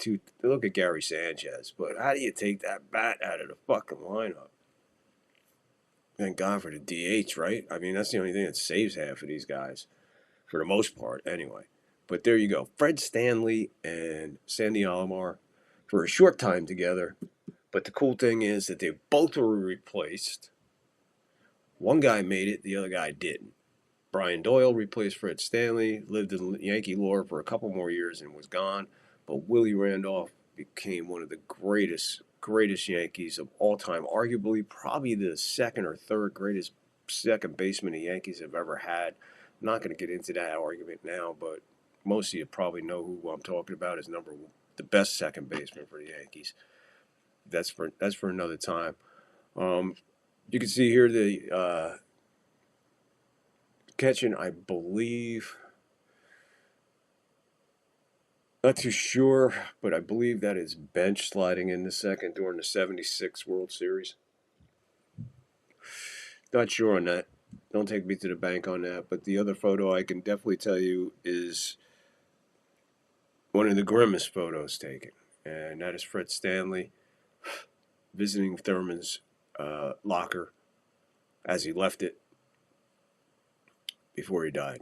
S3: look at Gary Sanchez, but how do you take that bat out of the fucking lineup? Thank God for the DH, right? I mean, that's the only thing that saves half of these guys, for the most part, anyway. But there you go. Fred Stanley and Sandy Alomar for a short time together. But the cool thing is that they both were replaced. One guy made it, the other guy didn't. Brian Doyle replaced Fred Stanley, lived in Yankee lore for a couple more years and was gone. But Willie Randolph became one of the greatest Yankees of all time. Arguably, probably the second or third greatest second baseman the Yankees have ever had. I'm not going to get into that argument now, but most of you probably know who I'm talking about as the best second baseman for the Yankees. That's for another time. You can see here the catching, I believe. Not too sure, but I believe that is Bench sliding in the second during the 76 World Series. Not sure on that. Don't take me to the bank on that. But the other photo I can definitely tell you is one of the grimmest photos taken. And that is Fred Stanley visiting Thurman's locker as he left it before he died.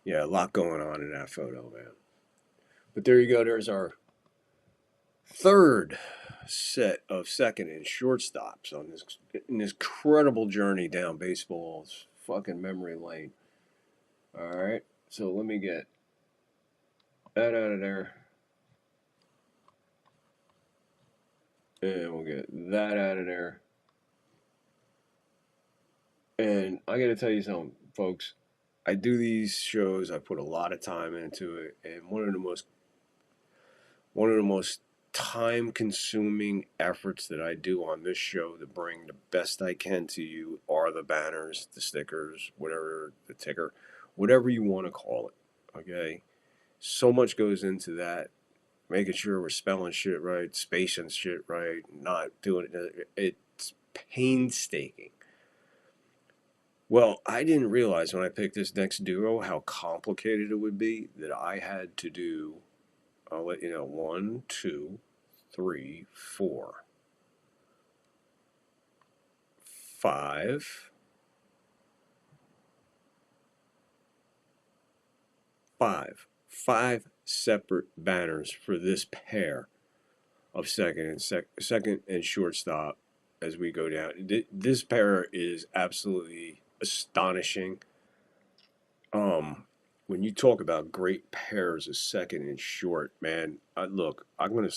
S3: Yeah, a lot going on in that photo, man. But there you go. There's our third set of second and shortstops on this incredible journey down baseball's fucking memory lane. All right, so let me get that out of there, and we'll get that out of there, And I got to tell you something, folks. I do these shows. I put a lot of time into it, and one of the most time-consuming efforts that I do on this show to bring the best I can to you are the banners, the stickers, whatever the ticker, whatever you want to call it. Okay, so much goes into that. Making sure we're spelling shit right, spacing shit right, not doing it. It's painstaking. Well, I didn't realize when I picked this next duo how complicated it would be that I had to do, I'll let you know, 1, 2, 3, 4, 5, 5 separate banners for this pair of second and shortstop as we go down. This pair is absolutely astonishing. When you talk about great pairs of second and short, man, look, I could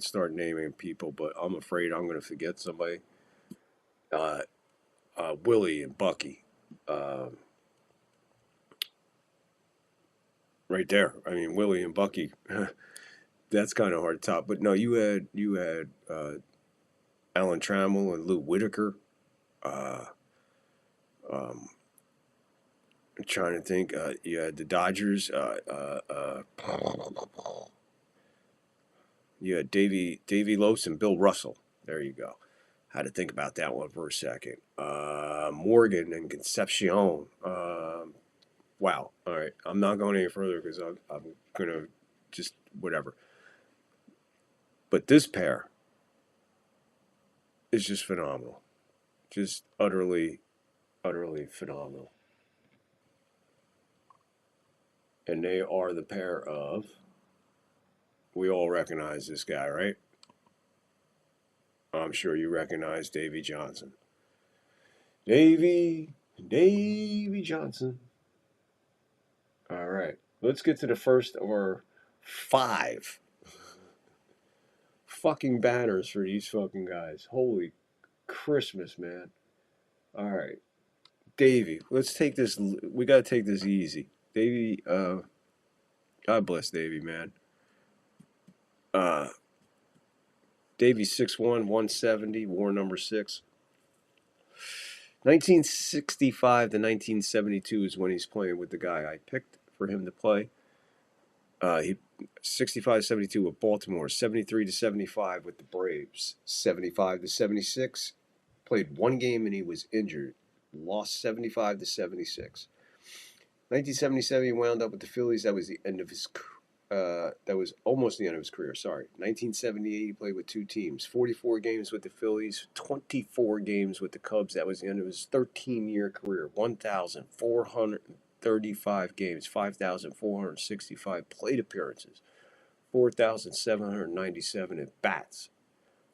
S3: start naming people, but I'm afraid I'm gonna forget somebody. Uh, Willie and Bucky, uh, right there. I mean, Willie and Bucky. That's kind of hard to top. But no, you had Alan Trammell and Lou Whitaker. Uh, um, I'm trying to think. You had the Dodgers. You had Davy Lopes and Bill Russell. There you go. Had to think about that one for a second. Morgan and Concepcion. Wow. All right. I'm not going any further because I'm going to just whatever. But this pair is just phenomenal. Just utterly, utterly phenomenal. And they are the pair of, we all recognize this guy, right? I'm sure you recognize Davy Johnson. Davy Johnson. All right. Let's get to the first of our 5 fucking banners for these fucking guys. Holy Christmas, man. All right. Davy, let's take this. We got to take this easy. Davy, God bless Davy, man. Davy 6'1", 170, war number 6. 1965 to 1972 is when he's playing with the guy I picked for him to play. He 65-72 with Baltimore, 73 to 75 with the Braves, 75 to 76. Played one game and he was injured. Lost 75 to 76. 1977 he wound up with the Phillies. That was the end of his. That was almost the end of his career. Sorry. 1978 he played with 2 teams. 44 games with the Phillies, 24 games with the Cubs. That was the end of his 13-year career. 1,435 games, 5,465 plate appearances, 4,797 at bats,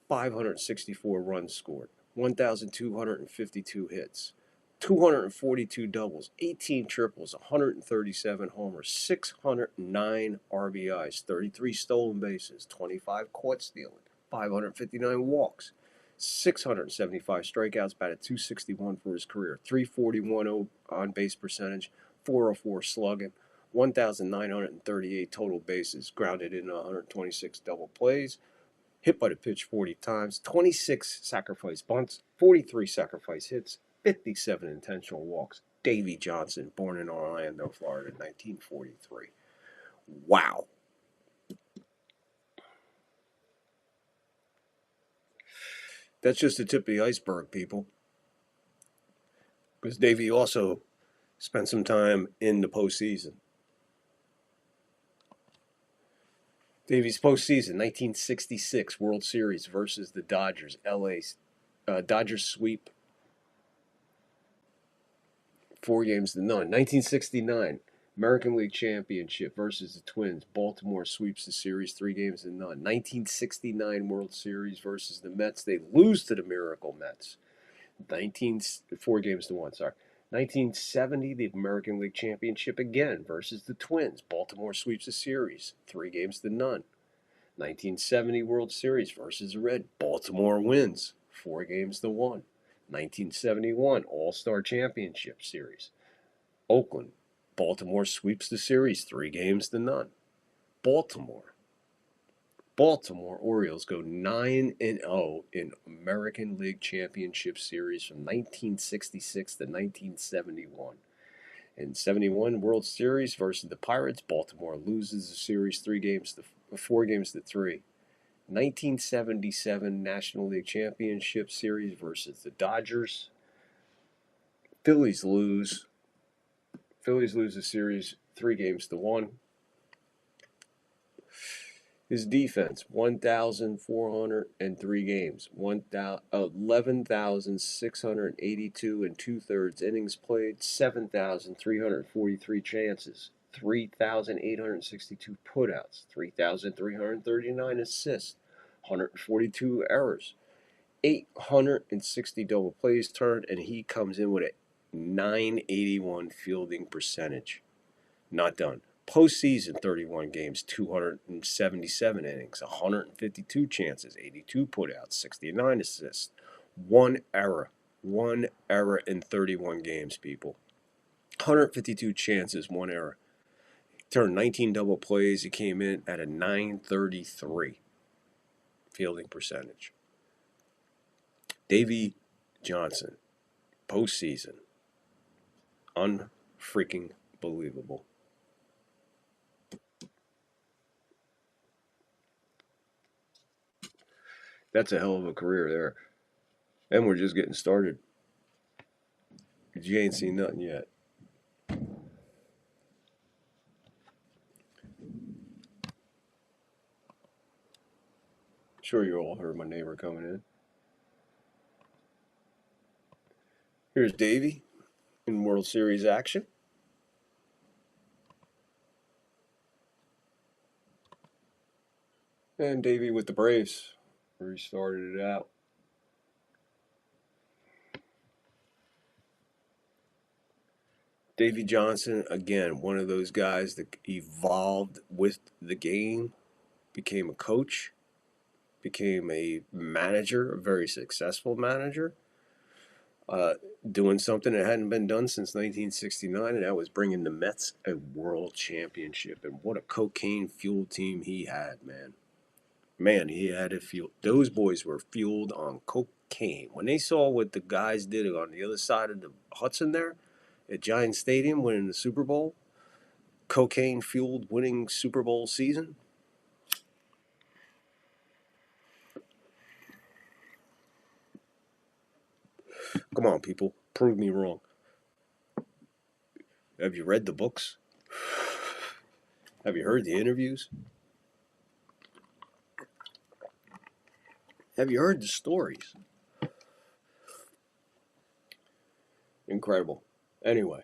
S3: 564 runs scored, 1,252 hits, 242 doubles, 18 triples, 137 homers, 609 RBIs, 33 stolen bases, 25 caught stealing, 559 walks, 675 strikeouts, batted .261 for his career, 341 on base percentage, 404 slugging, 1,938 total bases, grounded in 126 double plays, hit by the pitch 40 times, 26 sacrifice bunts, 43 sacrifice hits, 57 intentional walks. Davy Johnson, born in Orlando, Florida, 1943. Wow. That's just the tip of the iceberg, people. Because Davy also spent some time in the postseason. Davy's postseason, 1966 World Series versus the Dodgers. Dodgers sweep 4 games to none. 1969 American League Championship versus the Twins. Baltimore sweeps the series 3 games to none. 1969 World Series versus the Mets. They lose to the Miracle Mets. 4 games to 1, sorry. 1970, the American League Championship again versus the Twins. Baltimore sweeps the series 3 games to none. 1970 World Series versus the Red. Baltimore wins 4 games to 1. 1971 All-Star Championship Series. Oakland. Baltimore sweeps the series 3-0. Baltimore. Baltimore Orioles go 9-0 in American League Championship Series from 1966 to 1971. In 71 World Series versus the Pirates, Baltimore loses the series 4-3. 1977 National League Championship Series versus the Dodgers. Phillies lose. Phillies lose the series 3-1. His defense, 1,403 games, 11,682 and 2/3 innings played, 7,343 chances, 3,862 putouts, 3,339 assists, 142 errors, 860 double plays turned, and he comes in with a 981 fielding percentage. Not done. Postseason, 31 games, 277 innings, 152 chances, 82 putouts, 69 assists, one error in 31 games, people. 152 chances, one error. Turned 19 double plays. He came in at a 933 fielding percentage. Davey Johnson, postseason, unfreaking believable. That's a hell of a career there. And we're just getting started. You ain't seen nothing yet. Sure, you all heard my neighbor coming in. Here's Davey in World Series action. And Davey with the Braves, where he started it out. Davey Johnson, again, one of those guys that evolved with the game, became a coach, became a manager, a very successful manager, doing something that hadn't been done since 1969, and that was bringing the Mets a world championship. And what a cocaine-fueled team he had, man. Man, he had it fueled. Those boys were fueled on cocaine. When they saw what the guys did on the other side of the Hudson there at Giant Stadium winning the Super Bowl, cocaine-fueled winning Super Bowl season, come on, people. Prove me wrong. Have you read the books? Have you heard the interviews? Have you heard the stories? Incredible. Anyway,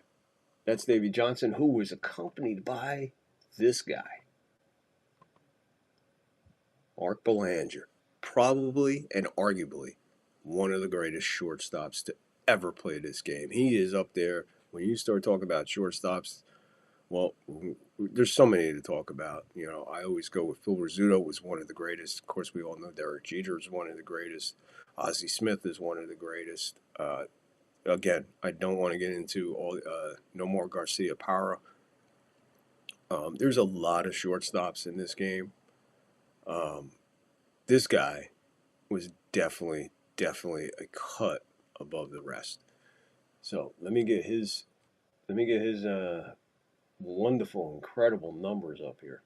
S3: that's Davey Johnson, who was accompanied by this guy, Mark Belanger. Probably and arguably one of the greatest shortstops to ever play this game. He is up there. When you start talking about shortstops, well, there's so many to talk about. You know, I always go with Phil Rizzuto was one of the greatest. Of course, we all know Derek Jeter is one of the greatest. Ozzie Smith is one of the greatest. Again, I don't want to get into all Nomar Garcia Parra. There's a lot of shortstops in this game. This guy was definitely a cut above the rest. So let me get his wonderful, incredible numbers up here.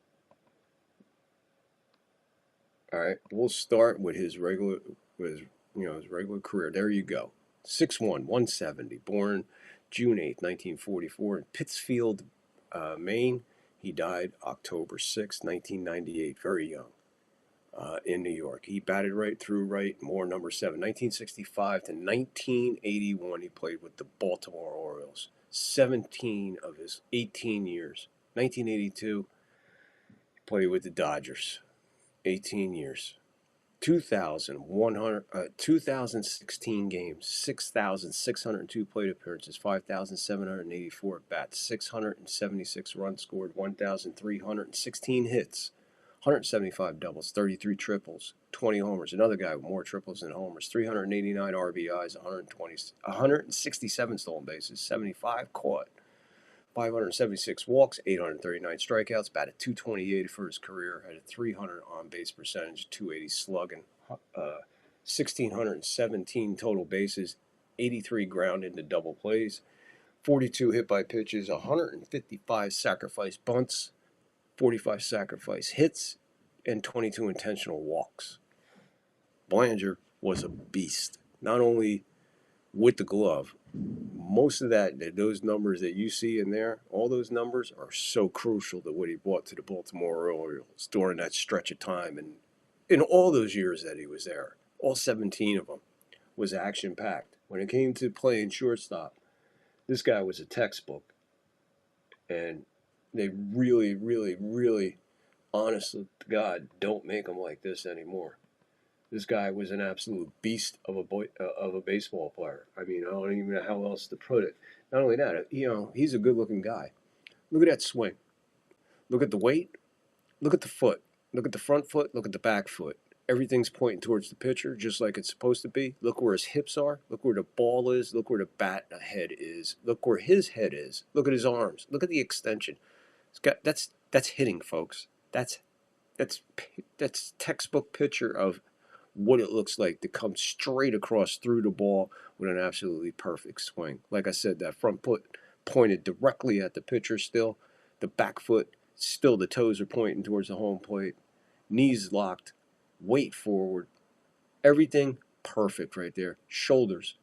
S3: All right, we'll start with his regular career. There you go. 6'1", 170, born June 8th, 1944 in Pittsfield, Maine. He died October 6th, 1998, very young, in New York. He batted right through right, more number 7. 1965 to 1981, he played with the Baltimore Orioles. 17 of his 18 years. 1982, he played with the Dodgers. 18 years. 2,016 games, 6,602 plate appearances, 5,784 at bats, 676 runs scored, 1,316 hits, 175 doubles, 33 triples, 20 homers. Another guy with more triples than homers. 389 RBIs, 167 stolen bases, 75 caught, 576 walks, 839 strikeouts, batted .228 for his career, had a .300 on-base percentage, .280 slugging, 1,617 total bases, 83 ground into double plays, 42 hit by pitches, 155 sacrifice bunts, 45 sacrifice hits, and 22 intentional walks. Belanger was a beast, not only with the glove. Most of those numbers that you see in there, all those numbers are so crucial to what he brought to the Baltimore Orioles during that stretch of time. And in all those years that he was there, all 17 of them, was action-packed. When it came to playing shortstop, this guy was a textbook. And they really, really, really, honestly to God, don't make him like this anymore. This guy was an absolute beast of a baseball player. I mean, I don't even know how else to put it. Not only that, he's a good-looking guy. Look at that swing. Look at the weight. Look at the foot. Look at the front foot. Look at the back foot. Everything's pointing towards the pitcher, just like it's supposed to be. Look where his hips are. Look where the ball is. Look where the bat head is. Look where his head is. Look at his arms. Look at the extension. That's hitting, folks. That's textbook picture of what it looks like to come straight across through the ball with an absolutely perfect swing. Like I said, that front foot pointed directly at the pitcher still. The back foot, still the toes are pointing towards the home plate. Knees locked, weight forward. Everything perfect right there. Shoulders,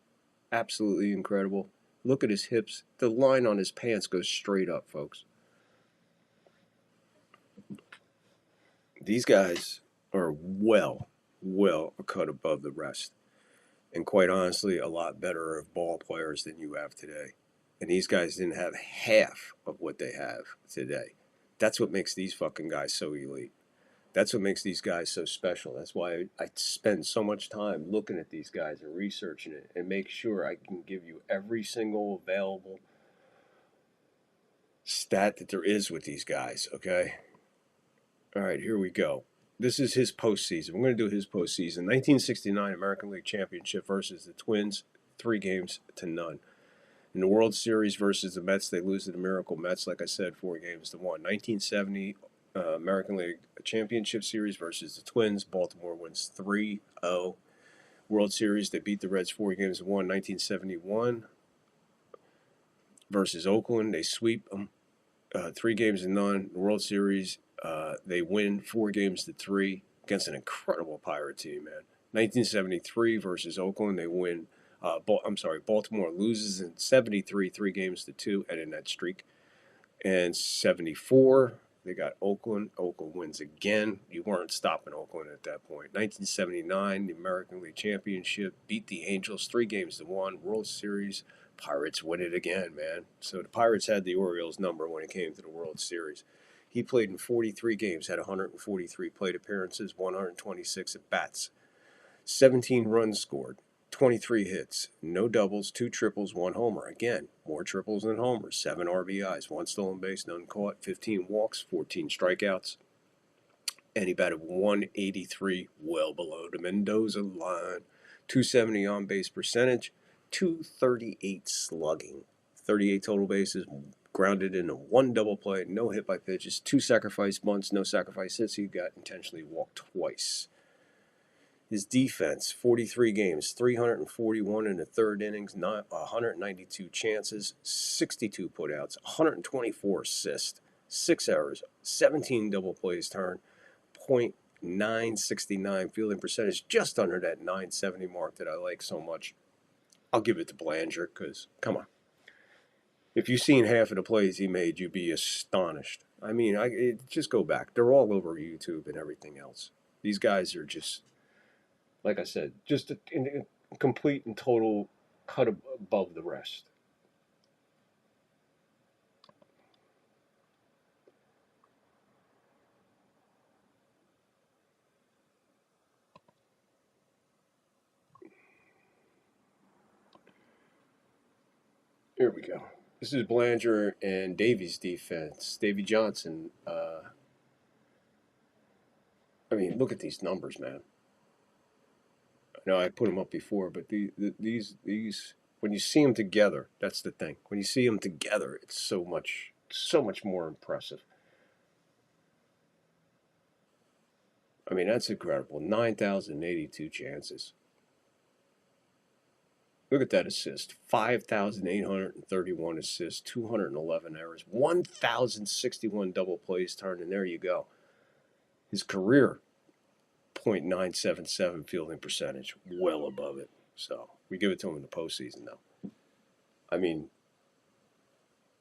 S3: absolutely incredible. Look at his hips. The line on his pants goes straight up, folks. These guys are well a cut above the rest. And quite honestly, a lot better of ball players than you have today. And these guys didn't have half of what they have today. That's what makes these fucking guys so elite. That's what makes these guys so special. That's why I spend so much time looking at these guys and researching it and make sure I can give you every single available stat that there is with these guys, okay? All right, here we go. This is his postseason. We're going to do his postseason. 1969 American League Championship versus the Twins, 3-0. In the World Series versus the Mets, they lose to the Miracle Mets, like I said, 4-1. 1970 American League Championship Series versus the Twins, Baltimore wins 3-0. World Series, they beat the Reds 4-1. 1971 versus Oakland, they sweep them 3-0. World Series, they win 4-3 against an incredible Pirate team, man. 1973 versus Oakland, they win. Baltimore loses in 73, 3-2, ending that streak. And 74, they got Oakland. Oakland wins again. You weren't stopping Oakland at that point. 1979, the American League Championship, beat the Angels 3-1. World Series, Pirates win it again, man. So the Pirates had the Orioles number when it came to the World Series. He played in 43 games, had 143 plate appearances, 126 at bats, 17 runs scored, 23 hits, no doubles, 2 triples, 1 homer. Again, more triples than homers, 7 RBIs, 1 stolen base, none caught, 15 walks, 14 strikeouts, and he batted .183, well below the Mendoza line, .270 on-base percentage, .238 slugging, 38 total bases, grounded into 1 double play, no hit by pitches, 2 sacrifice bunts, no sacrifice hits. He got intentionally walked twice. His defense, 43 games, 341 in the third innings, 192 chances, 62 putouts, 124 assists, 6 errors, 17 double plays turned, .969 fielding percentage, just under that 970 mark that I like so much. I'll give it to Belanger because, come on. If you've seen half of the plays he made, you'd be astonished. I mean, just go back. They're all over YouTube and everything else. These guys are just, like I said, just a complete and total cut above the rest. Here we go. This is Belanger and Davy's defense. Davy Johnson, I mean, look at these numbers, man. I know I put them up before, but these when you see them together, that's the thing. When you see them together, it's so much more impressive. I mean, that's incredible. 9,082 chances. Look at that assist. 5,831 assists, 211 errors, 1,061 double plays turned, and there you go. His career, .977 fielding percentage, well above it. So we give it to him in the postseason, though. I mean,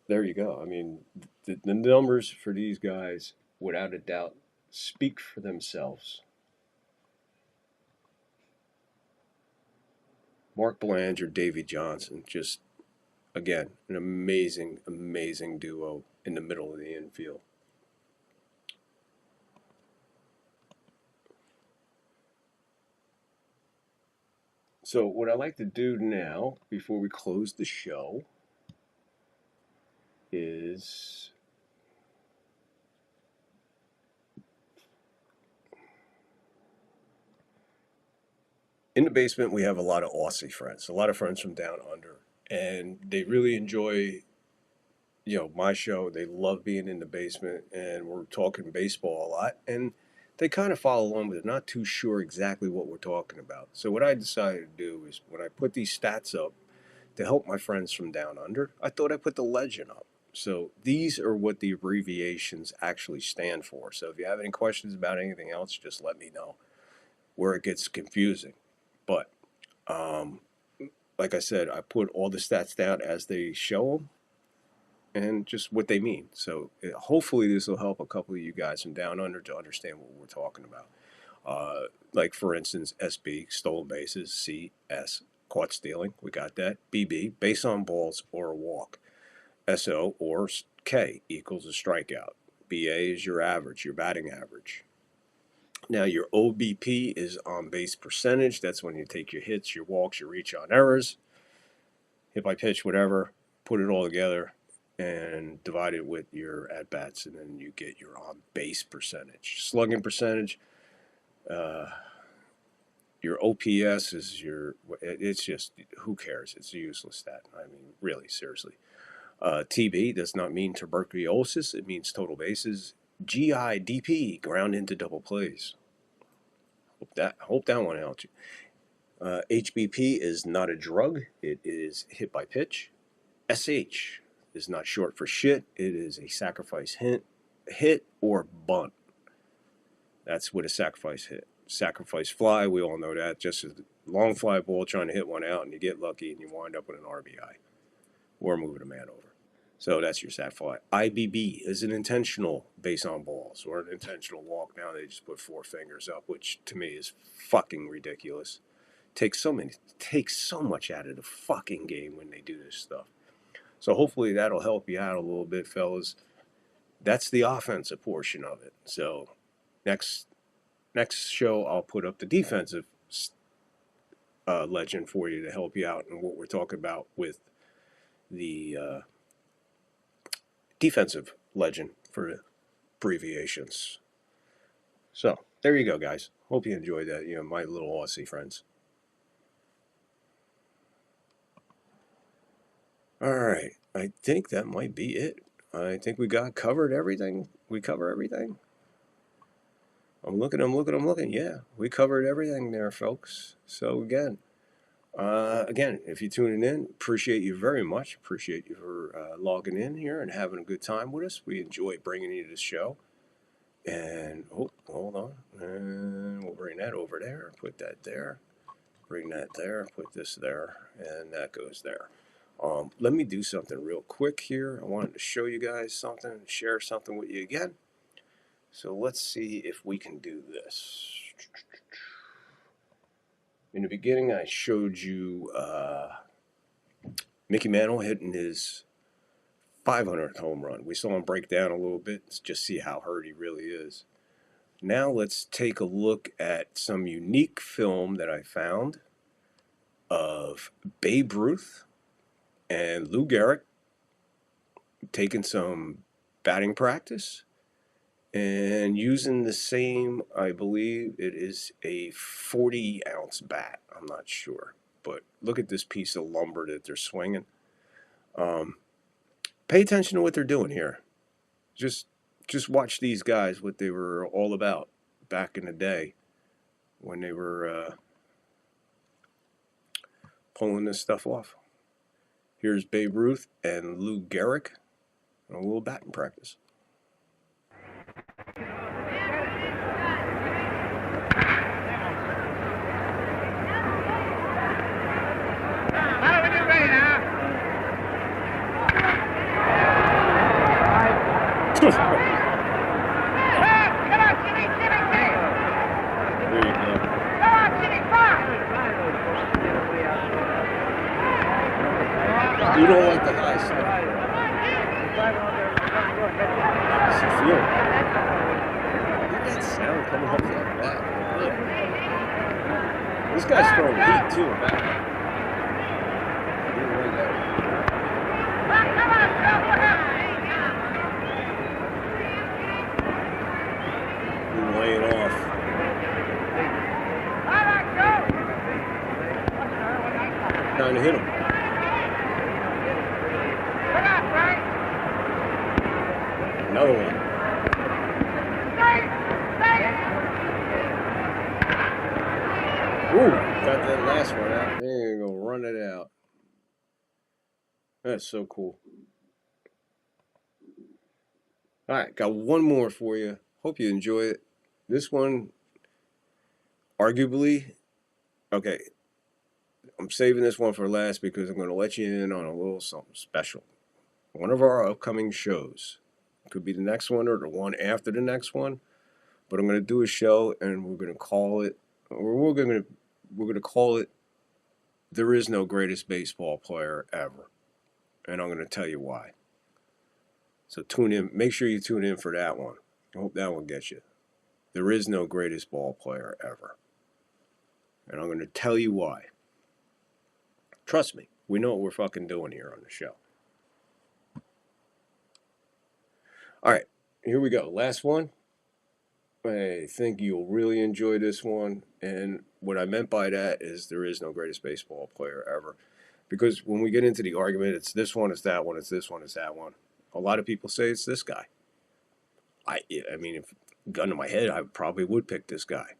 S3: there you go. I mean, the numbers for these guys, without a doubt, speak for themselves. Mark Belanger, Davey Johnson, just, again, an amazing, amazing duo in the middle of the infield. So what I like to do now, before we close the show, is in the basement, we have a lot of Aussie friends, a lot of friends from down under, and they really enjoy, my show. They love being in the basement, and we're talking baseball a lot, and they kind of follow along, but they're not too sure exactly what we're talking about. So what I decided to do is when I put these stats up to help my friends from down under, I thought I'd put the legend up. So these are what the abbreviations actually stand for. So if you have any questions about anything else, just let me know where it gets confusing. But like I said, I put all the stats down as they show them and just what they mean. So hopefully this will help a couple of you guys from down under to understand what we're talking about. Like, for instance, SB, stolen bases, CS, caught stealing. We got that. BB, base on balls or a walk. SO or K equals a strikeout. BA is your average, your batting average. Now, your OBP is on base percentage. That's when you take your hits, your walks, your reach on errors, hit by pitch, whatever, put it all together and divide it with your at bats, and then you get your on base percentage. Slugging percentage, your OPS is it's just, who cares? It's a useless stat. I mean, really, seriously. TB does not mean tuberculosis, it means total bases. GIDP, ground into double plays. Hope that one helped you. HBP is not a drug, it is hit by pitch. SH is not short for shit, it is a sacrifice hit or bunt. That's what a sacrifice hit. Sacrifice fly, we all know that, just a long fly ball trying to hit one out, and you get lucky and you wind up with an RBI or moving a man over. So that's your sac fly. IBB is an intentional base on balls or an intentional walk. Now they just put four fingers up, which to me is fucking ridiculous. Takes so much out of the fucking game when they do this stuff. So hopefully that'll help you out a little bit, fellas. That's the offensive portion of it. So next show I'll put up the defensive legend for you to help you out in what we're talking about with the defensive legend for abbreviations. So there you go, guys. Hope you enjoyed that. My little Aussie friends. All right, I think that might be it. I think we covered everything. We cover everything. I'm looking. Yeah, we covered everything there, folks. So again, if you're tuning in, appreciate you very much. Appreciate you for logging in here and having a good time with us. We enjoy bringing you this show. And, hold on. And we'll bring that over there. Put that there. Bring that there. Put this there. And that goes there. Let me do something real quick here. I wanted to show you guys something, share something with you again. So let's see if we can do this. In the beginning, I showed you Mickey Mantle hitting his 500th home run. We saw him break down a little bit to just see how hurt he really is. Now let's take a look at some unique film that I found of Babe Ruth and Lou Gehrig taking some batting practice And using the same, I believe it is a 40-ounce bat. I'm not sure. But look at this piece of lumber that they're swinging. Pay attention to what they're doing here. Just watch these guys, what they were all about back in the day when they were pulling this stuff off. Here's Babe Ruth and Lou Gehrig on a little batting practice. You don't like the high stuff. How's it feel? Look at that sound coming up from the back. Look. This guy's throwing heat too. Back. Lay it off. Trying to hit him. Another one. Ooh, got that last one out. There you go, run it out. That's so cool. All right, got one more for you. Hope you enjoy it. This one, arguably, okay, I'm saving this one for last because I'm going to let you in on a little something special. One of our upcoming shows. Could be the next one or the one after the next one, but I'm going to do a show and we're going to call it, or we're going to call it, There Is No Greatest Baseball Player Ever, and I'm going to tell you why. So tune in. Make sure you tune in for that one. I hope that one gets you. There is no greatest ball player ever, and I'm going to tell you why. Trust me, we know what we're fucking doing here on the show. All right, here we go. Last one. I think you'll really enjoy this one. And what I meant by that is there is no greatest baseball player ever. Because when we get into the argument, it's this one, it's that one, it's this one, it's that one. A lot of people say it's this guy. I mean, if gun to my head, I probably would pick this guy.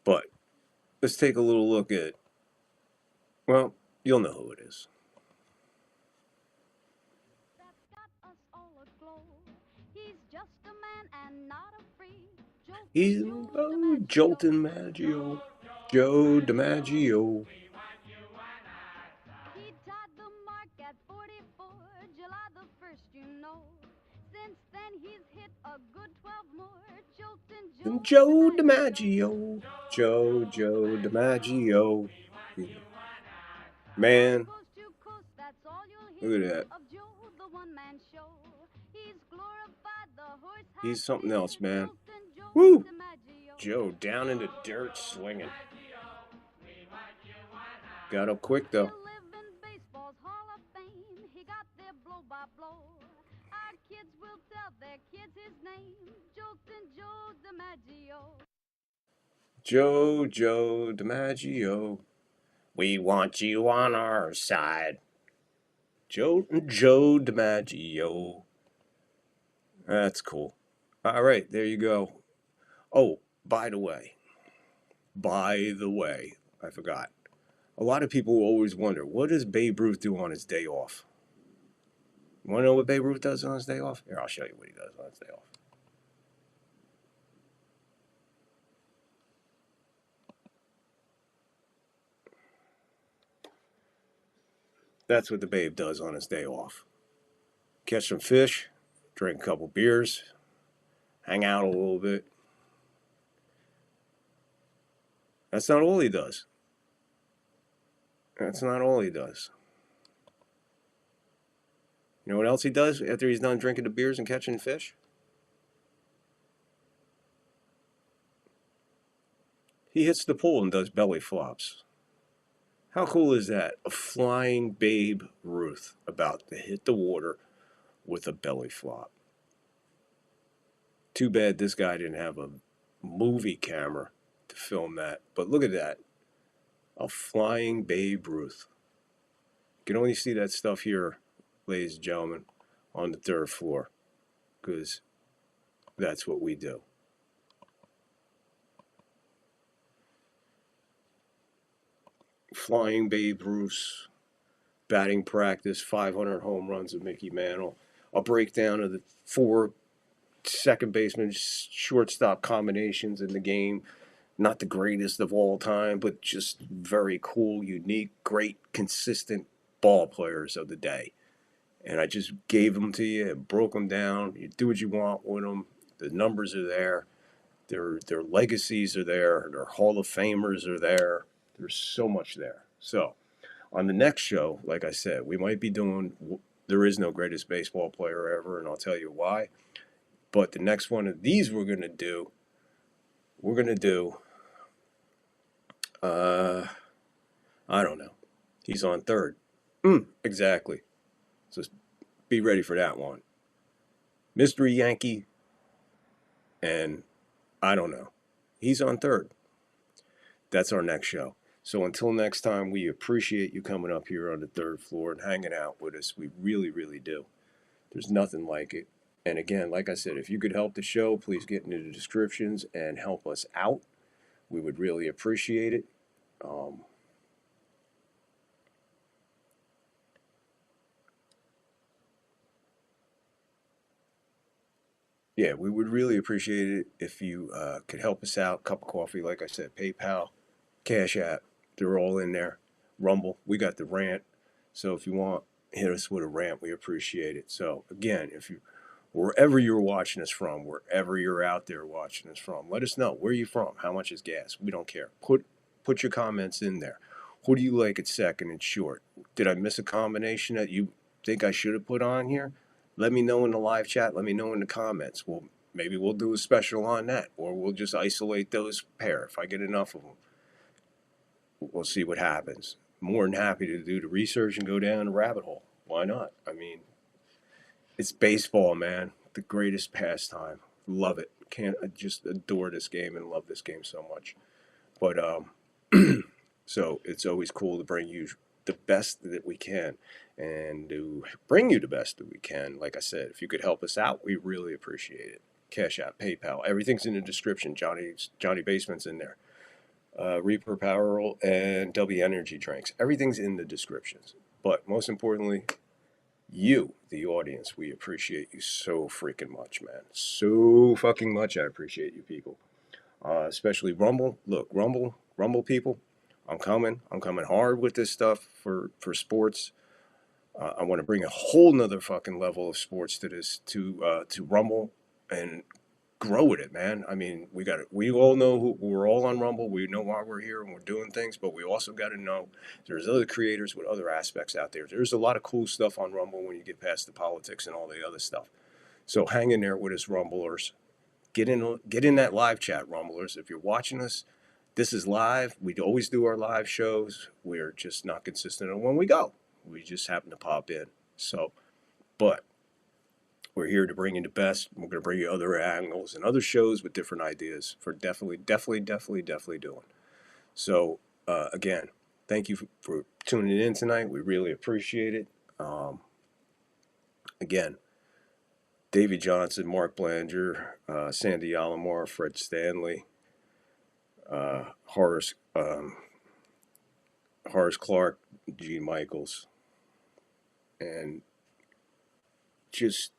S3: But let's take a little look at, well, you'll know who it is. He's Joltin' Maggio, Joe DiMaggio.
S8: He tied the mark at 44, July the 1st, you know. Since then he's hit a good 12 more. Joltin'
S3: Joe DiMaggio, Joe DiMaggio. Man, look at that. He's something else, man. Woo! Joe down in the dirt swinging. Got up quick though. Joe DiMaggio. We want you on our side. Joe DiMaggio. That's cool. All right, there you go. Oh, by the way, I forgot. A lot of people always wonder, what does Babe Ruth do on his day off? You want to know what Babe Ruth does on his day off? Here, I'll show you what he does on his day off. That's what the Babe does on his day off. Catch some fish, drink a couple beers, hang out a little bit. That's not all he does. That's not all he does. You know what else he does after he's done drinking the beers and catching fish? He hits the pool and does belly flops. How cool is that? A flying Babe Ruth about to hit the water with a belly flop. Too bad this guy didn't have a movie camera to film that. But look at that. A flying Babe Ruth. You can only see that stuff here, ladies and gentlemen, on the 3rd floor. Because that's what we do. Flying Babe Ruth, batting practice, 500 home runs of Mickey Mantle, a breakdown of the 4 second baseman shortstop combinations in the game. Not the greatest of all time, but just very cool, unique, great, consistent ball players of the day. And I just gave them to you and broke them down. You do what you want with them. The numbers are there. Their legacies are there. Their Hall of Famers are there. There's so much there. So on the next show, like I said, we might be doing There Is No Greatest Baseball Player Ever, and I'll tell you why. But the next one of these we're going to do, I don't know. He's on 3rd. Exactly. So be ready for that one. Mystery Yankee, and I don't know. He's on 3rd. That's our next show. So until next time, we appreciate you coming up here on the 3rd floor and hanging out with us. We really, really do. There's nothing like it. And again, like I said, if you could help the show, please get into the descriptions and help us out. We would really appreciate it. Yeah, we would really appreciate it if you could help us out. Cup of coffee, like I said, PayPal, Cash App, they're all in there. Rumble, we got the rant. So if you want, hit us with a rant. We appreciate it. So again, wherever you're watching us from, wherever you're out there watching us from, let us know. Where are you from? How much is gas? We don't care. Put your comments in there. Who do you like at second and short? Did I miss a combination that you think I should have put on here? Let me know in the live chat. Let me know in the comments. Well, maybe we'll do a special on that, or we'll just isolate those pair if I get enough of them. We'll see what happens. More than happy to do the research and go down the rabbit hole. Why not? I mean, it's baseball, man. The greatest pastime. Love it. I just adore this game and love this game so much. But so it's always cool to bring you the best that we can, and to bring you the best that we can. Like I said, if you could help us out, we really appreciate it. Cash App, PayPal, everything's in the description. Johnny Basement's in there. Reaper Power and W Energy drinks. Everything's in the descriptions. But most importantly, you, the audience, we appreciate you so freaking much, man. So fucking much. I appreciate you people. Especially Rumble. Look, Rumble people. I'm coming hard with this stuff for sports. I want to bring a whole nother fucking level of sports to this, to Rumble, and grow with it, man. I mean, we all know we're all on Rumble. We know why we're here and we're doing things, but we also got to know there's other creators with other aspects out there. There's a lot of cool stuff on Rumble when you get past the politics and all the other stuff. So hang in there with us, Rumblers. Get in that live chat, Rumblers. If you're watching us, this is live. We always do our live shows. We're just not consistent on when we go. We just happen to pop in. So, but we're here to bring you the best. We're going to bring you other angles and other shows with different ideas for definitely doing. So, again, thank you for tuning in tonight. We really appreciate it. Again, Davey Johnson, Mark Blanger, Sandy Alomar, Fred Stanley, Horace Clark, Gene Michaels, and just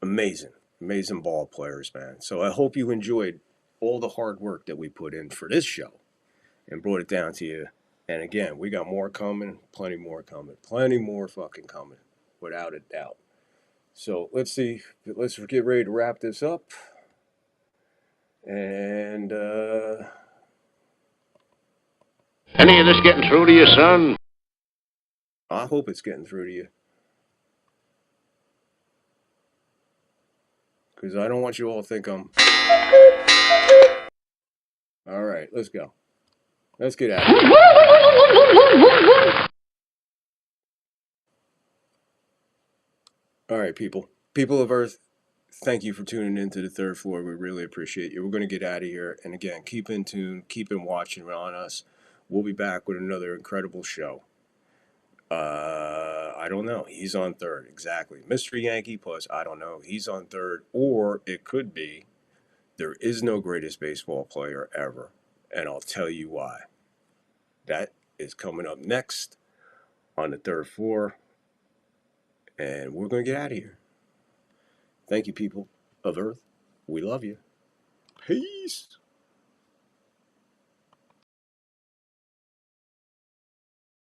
S3: amazing ball players, man. So I hope you enjoyed all the hard work that we put in for this show and brought it down to you. And again, we got more coming, plenty more fucking coming, without a doubt. So let's get ready to wrap this up. And
S7: Any of this getting through to you, son?
S3: I hope it's getting through to you. Because I don't want you all to think I'm... All right, let's go. Let's get out of here. All right, people. People of Earth, Thank you for tuning into the third floor. We really appreciate you. We're going to get out of here. And again, keep in tune, keep in watching on us. We'll be back with another incredible show. I don't know. He's on third. Exactly. Mr. Yankee plus, I don't know. He's on third. Or it could be, there is no greatest baseball player ever. And I'll tell you why. That is coming up next on the third floor. And we're going to get out of here. Thank you, people of Earth. We love you. Peace.